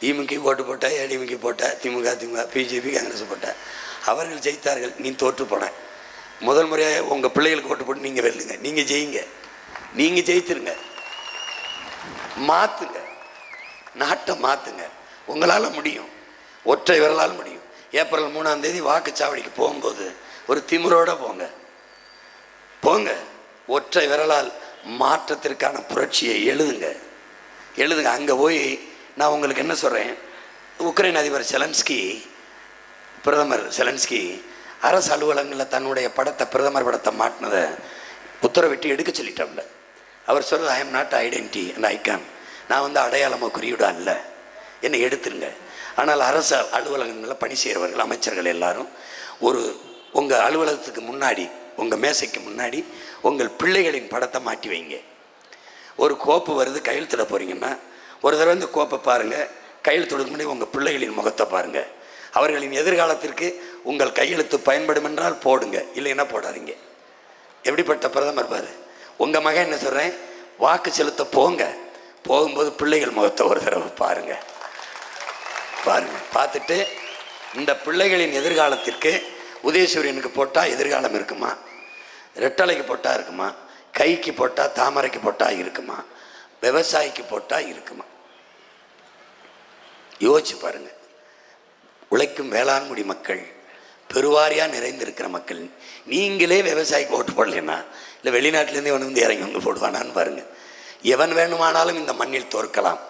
திமுக போட்டு போட்ட, ஏடிஎம்கே போட்ட, திமுக, பிஜேபி, காங்கிரஸ் போட்ட, அவர்கள் ஜெயித்தார்கள். நீ தோற்று போன. முதல் முறையாக உங்கள் பிள்ளைகளுக்கு ஓட்டு போட்டு நீங்கள் வெல்லுங்க, நீங்கள் ஜெயிங்க, நீங்கள் ஜெயித்துருங்க, மாற்றுங்க, நாட்டை மாற்றுங்க. உங்களால் முடியும், ஒற்றை விரலால் முடியும். ஏப்ரல் 3ஆம் தேதி வாக்குச்சாவடிக்கு போகும்போது ஒரு திமிரோடு போங்க. ஒற்றை விரலால் மாற்றத்திற்கான புரட்சியை எழுதுங்க. அங்கே போய் நான் உங்களுக்கு என்ன சொல்கிறேன், உக்ரைன் அதிபர் பிரதமர் செலன்ஸ்கி அரசு அலுவலகங்களில் தன்னுடைய படத்தை, பிரதமர் படத்தை மாட்டினதை உத்தரவிட்டு எடுக்க சொல்லிட்டோம்ல. அவர் சொல்கிறது, I am not identity and icon. நான் அடையாளமோ குறியீடோ அல்ல, என்னை எடுத்துருங்க. ஆனால் அரசு அலுவலகங்களில் பணி செய்கிறவர்கள், அமைச்சர்கள் எல்லாரும் உங்கள் அலுவலகத்துக்கு முன்னாடி, உங்கள் மேசைக்கு முன்னாடி உங்கள் பிள்ளைகளின் படத்தை மாட்டி வைங்க. ஒரு கோப்பு வருது, கையெழுத்திட போகிறீங்கன்னா ஒரு தடவை இந்த கோப்பை பாருங்கள். கையெழுத்துக்கு முன்னாடி உங்கள் பிள்ளைகளின் முகத்தை பாருங்கள். அவர்களின் எதிர்காலத்திற்கு உங்கள் கையெழுத்து பயன்படும் என்றால் போடுங்க, இல்லைன்னா போடாதீங்க. எப்படிப்பட்ட பிரதமர் பாரு. உங்கள் மகன் என்ன சொல்கிறேன், வாக்கு செலுத்த போகும்போது பிள்ளைகள் முகத்தை ஒரு தடவை பாருங்கள். பார்த்துட்டு இந்த பிள்ளைகளின் எதிர்காலத்திற்கு உதயசூரியனுக்கு போட்டால் எதிர்காலம் இருக்குமா, ரெட்டலைக்கு போட்டால் இருக்குமா, கைக்கு போட்டால், தாமரைக்கு போட்டால் இருக்குமா, விவசாயிக்கு போட்டால் இருக்குமா? யோசிச்சு பாருங்க. உழைக்கும் வேளாண்குடி மக்கள், பெருவாரியாக நிறைந்திருக்கிற மக்கள், நீங்களே விவசாயிக்கு ஓட்டு போடலைன்னா இல்லை வெளிநாட்டிலேருந்தே இறங்கி போடுவானான்னு பாருங்கள். எவன் வேணுமானாலும் இந்த மண்ணில் தோற்கலாம்,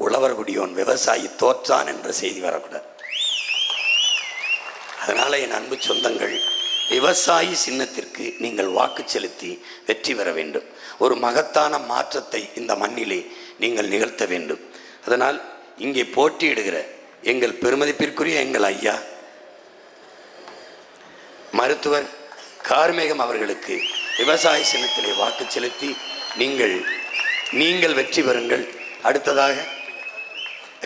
உழவர் குடியோன் விவசாயி தோற்றான் என்ற செய்தி வரக்கூடாது. அதனால் என் அன்பு சொந்தங்கள், விவசாயி சின்னத்திற்கு நீங்கள் வாக்கு செலுத்தி வெற்றி பெற வேண்டும். ஒரு மகத்தான மாற்றத்தை இந்த மண்ணிலே நீங்கள் நிகழ்த்த வேண்டும். அதனால் இங்கே போட்டியிடுகிற எங்கள் பெருமதிப்பிற்குரிய எங்கள் ஐயா மருத்துவர் கார்மேகம் அவர்களுக்கு விவசாய சின்னத்திலே வாக்கு செலுத்தி நீங்கள் வெற்றி பெறுங்கள். அடுத்ததாக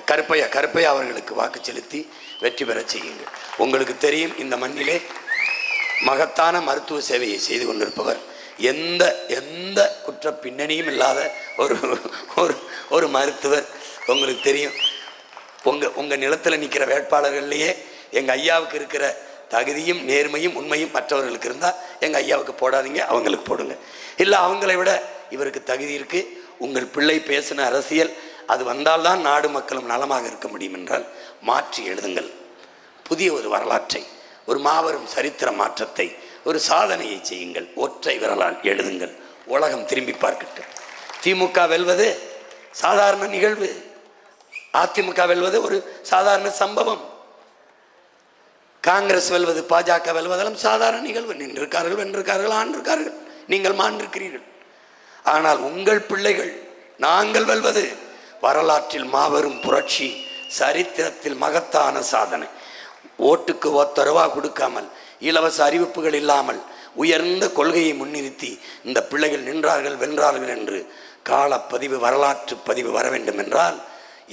கருப்பையா அவர்களுக்கு வாக்கு செலுத்தி வெற்றி பெற செய்யுங்கள். உங்களுக்கு தெரியும், இந்த மண்ணிலே மகத்தான மருத்துவ சேவையை செய்து கொண்டிருப்பவர், எந்த குற்ற பின்னணியும் இல்லாத ஒரு மருத்துவர். உங்களுக்கு தெரியும், உங்கள் நிலத்தில் நிற்கிற வேட்பாளர்கள்லேயே எங்கள் ஐயாவுக்கு இருக்கிற தகுதியும் நேர்மையும் உண்மையும் மற்றவர்களுக்கு இருந்தால் எங்கள் ஐயாவுக்கு போடாதீங்க, அவங்களுக்கு போடுங்க. இல்லை அவங்களை விட இவருக்கு தகுதி இருக்குது, உங்கள் பிள்ளை பேசின அரசியல் அது வந்தால்தான் நாடு மக்களும் நலமாக இருக்க முடியும் என்றால் மாற்றி எழுதுங்கள். புதிய ஒரு வரலாற்றை, ஒரு மாபெரும் சரித்திர மாற்றத்தை, ஒரு சாதனையை செய்யுங்கள். ஒற்றை விரலால் எழுதுங்கள். உலகம் திரும்பி பார்க்கட்டும். திமுக வெல்வது சாதாரண நிகழ்வு, அதிமுக வெல்வது ஒரு சாதாரண சம்பவம், காங்கிரஸ் வெல்வது பாஜக வெல்வதெல்லாம் சாதாரண நிகழ்வு. நின்றிருக்கார்கள், வென்றிருக்கார்கள், ஆண்டிருக்கார்கள், நீங்கள் மாண்டிருக்கிறீர்கள். ஆனால் உங்கள் பிள்ளைகள் நாங்கள் வெல்வது வரலாற்றில் மாபெரும் புரட்சி, சரித்திரத்தில் மகத்தான சாதனை. ஓட்டுக்கு ஒத்தரவா கொடுக்காமல், இலவச அறிவிப்புகள் இல்லாமல், உயர்ந்த கொள்கையை முன்னிறுத்தி இந்த பிள்ளைகள் நின்றார்கள், வென்றார்கள் என்று காலப்பதிவு, வரலாற்று பதிவு வர வேண்டும் என்றால்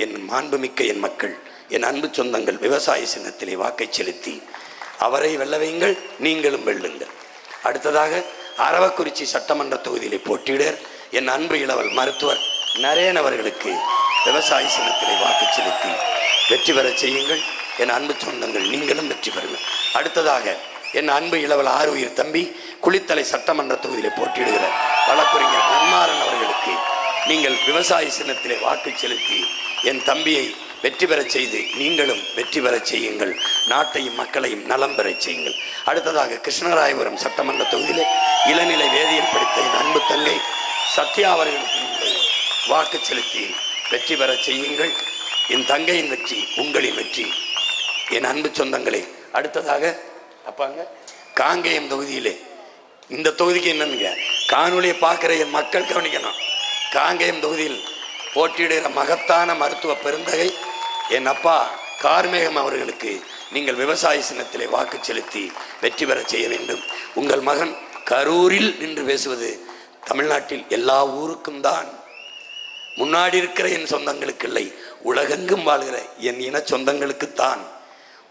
என் மாண்புமிக்க என் மக்கள், என் அன்பு சொந்தங்கள் விவசாய சின்னத்திலே வாக்கை செலுத்தி அவரை வெல்ல வையுங்கள், நீங்களும் வெல்லுங்கள். அடுத்ததாக அரவக்குறிச்சி சட்டமன்ற தொகுதியிலே போட்டியிடர் என் அன்பு இளவல் மருத்துவர் நரேன் அவர்களுக்கு விவசாய சின்னத்திலே வாக்கு செலுத்தி வெற்றி பெற செய்யுங்கள். என் அன்பு சொந்தங்கள், நீங்களும் வெற்றி பெறுங்கள். அடுத்ததாக என் அன்பு இளவல் ஆறுயிர் தம்பி குளித்தலை சட்டமன்ற தொகுதியிலே போட்டியிடுகிற வழக்கறிஞர் நன்மாறன் அவர்களுக்கு நீங்கள் விவசாய சின்னத்திலே வாக்கு செலுத்தி என் தம்பியை வெற்றி பெற செய்து நீங்களும் வெற்றி பெற செய்யுங்கள். நாட்டையும் மக்களையும் நலம் பெற செய்யுங்கள். அடுத்ததாக கிருஷ்ணராயபுரம் சட்டமன்ற தொகுதியிலே இளநிலை வேதியியல் படித்த என் அன்பு தங்கை சத்யா அவர்களுக்கு நீங்கள் வாக்கு செலுத்தி வெற்றி பெற செய்யுங்கள். என் தங்கையின் வெற்றி உங்களின் வெற்றி. என் அன்பு சொந்தங்களே, அடுத்ததாக அப்பாங்க காங்கேயம் தொகுதியிலே, இந்த தொகுதிக்கு என்னன்னு காணொலியை பார்க்குற என் மக்கள் கவனிக்கணும். காங்கேயம் தொகுதியில் போட்டியிடுகிற மகத்தான மருத்துவ பெருந்தகை என் அப்பா கார்மேகம் அவர்களுக்கு நீங்கள் விவசாய சின்னத்திலே வாக்கு செலுத்தி வெற்றி பெற செய்ய வேண்டும். உங்கள் மகன் கரூரில் நின்று பேசுவது தமிழ்நாட்டில் எல்லா ஊருக்கும் தான், முன்னாடி இருக்கிற என் சொந்தங்களுக்கு இல்லை, உலகெங்கும் வாழ்கிற என் இன சொந்தங்களுக்குத்தான்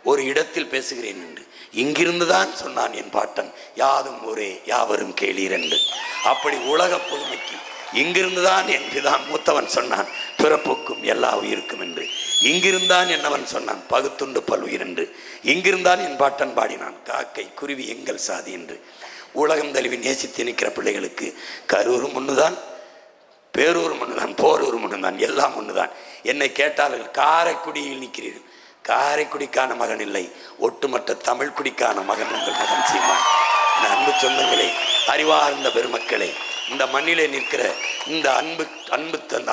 ஒரு இடத்தில் பேசுகிறேன் என்று இங்கிருந்து தான் சொன்னான் என் பாட்டன். யாதும் ஒரே யாவரும் கேளீர் என்று. அப்படி உலக பொதுமைக்கு இங்கிருந்துதான் என் பிதான் மூத்தவன் சொன்னான் பிறப்புக்கும் எல்லா உயிருக்கும் என்று. இங்கிருந்தான் என்னவன் சொன்னான் பகுத்துண்டு பல்வுயிர் என்று. இங்கிருந்தான் என் பாட்டன் பாடினான் காக்கை குருவி எங்கள் சாதி என்று. உலகம் தழுவி நேசித்து நிற்கிற பிள்ளைகளுக்கு கரூரும் ஒன்றுதான், பேரூரும் ஒன்றுதான், போரூரும் ஒன்றுதான், எல்லாம் ஒன்றுதான். என்னை கேட்டார்கள் காரைக்குடியில் நிற்கிறீர்கள். காரைக்குடிக்கான மகன் இல்லை, ஒட்டுமொத்த தமிழ் குடிக்கான மகன் உங்கள் மகன் சீமான். அன்பு சொந்தங்களே, அறிவார்ந்த பெருமக்களே, இந்த மண்ணிலே நிற்கிற இந்த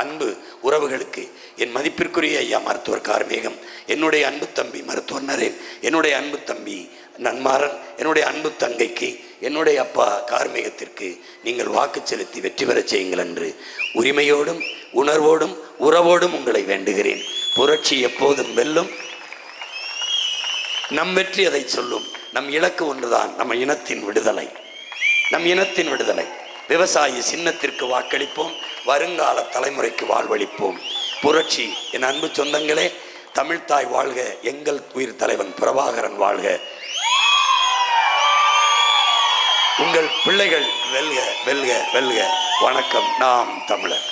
அன்பு உறவுகளுக்கு என் மதிப்பிற்குரிய ஐயா மருத்துவர் கார்மேகம், என்னுடைய அன்பு தம்பி மருத்துவர் நரேன், என்னுடைய அன்பு தம்பி நன்மாறன், என்னுடைய அன்பு தங்கைக்கு, என்னுடைய அப்பா கார்மேகத்திற்கு நீங்கள் வாக்கு செலுத்தி வெற்றி பெற செய்யுங்கள் என்று உரிமையோடும் உணர்வோடும் உறவோடும் உங்களை வேண்டுகிறேன். புரட்சி எப்போதும் வெல்லும், நம் வெற்றி அதை சொல்லும். நம் இலக்கு ஒன்றுதான், நம்ம இனத்தின் விடுதலை, நம் இனத்தின் விடுதலை. விவசாயி சின்னத்திற்கு வாக்களிப்போம், வருங்கால தலைமுறைக்கு வாழ்வளிப்போம். புரட்சி. என் அன்பு சொந்தங்களே, தமிழ்தாய் வாழ்க, எங்கள் உயிர் தலைவன் பிரபாகரன் வாழ்க, உங்கள் பிள்ளைகள் வெல்க வெல்க வெல்க. வணக்கம். நாம் தமிழர்.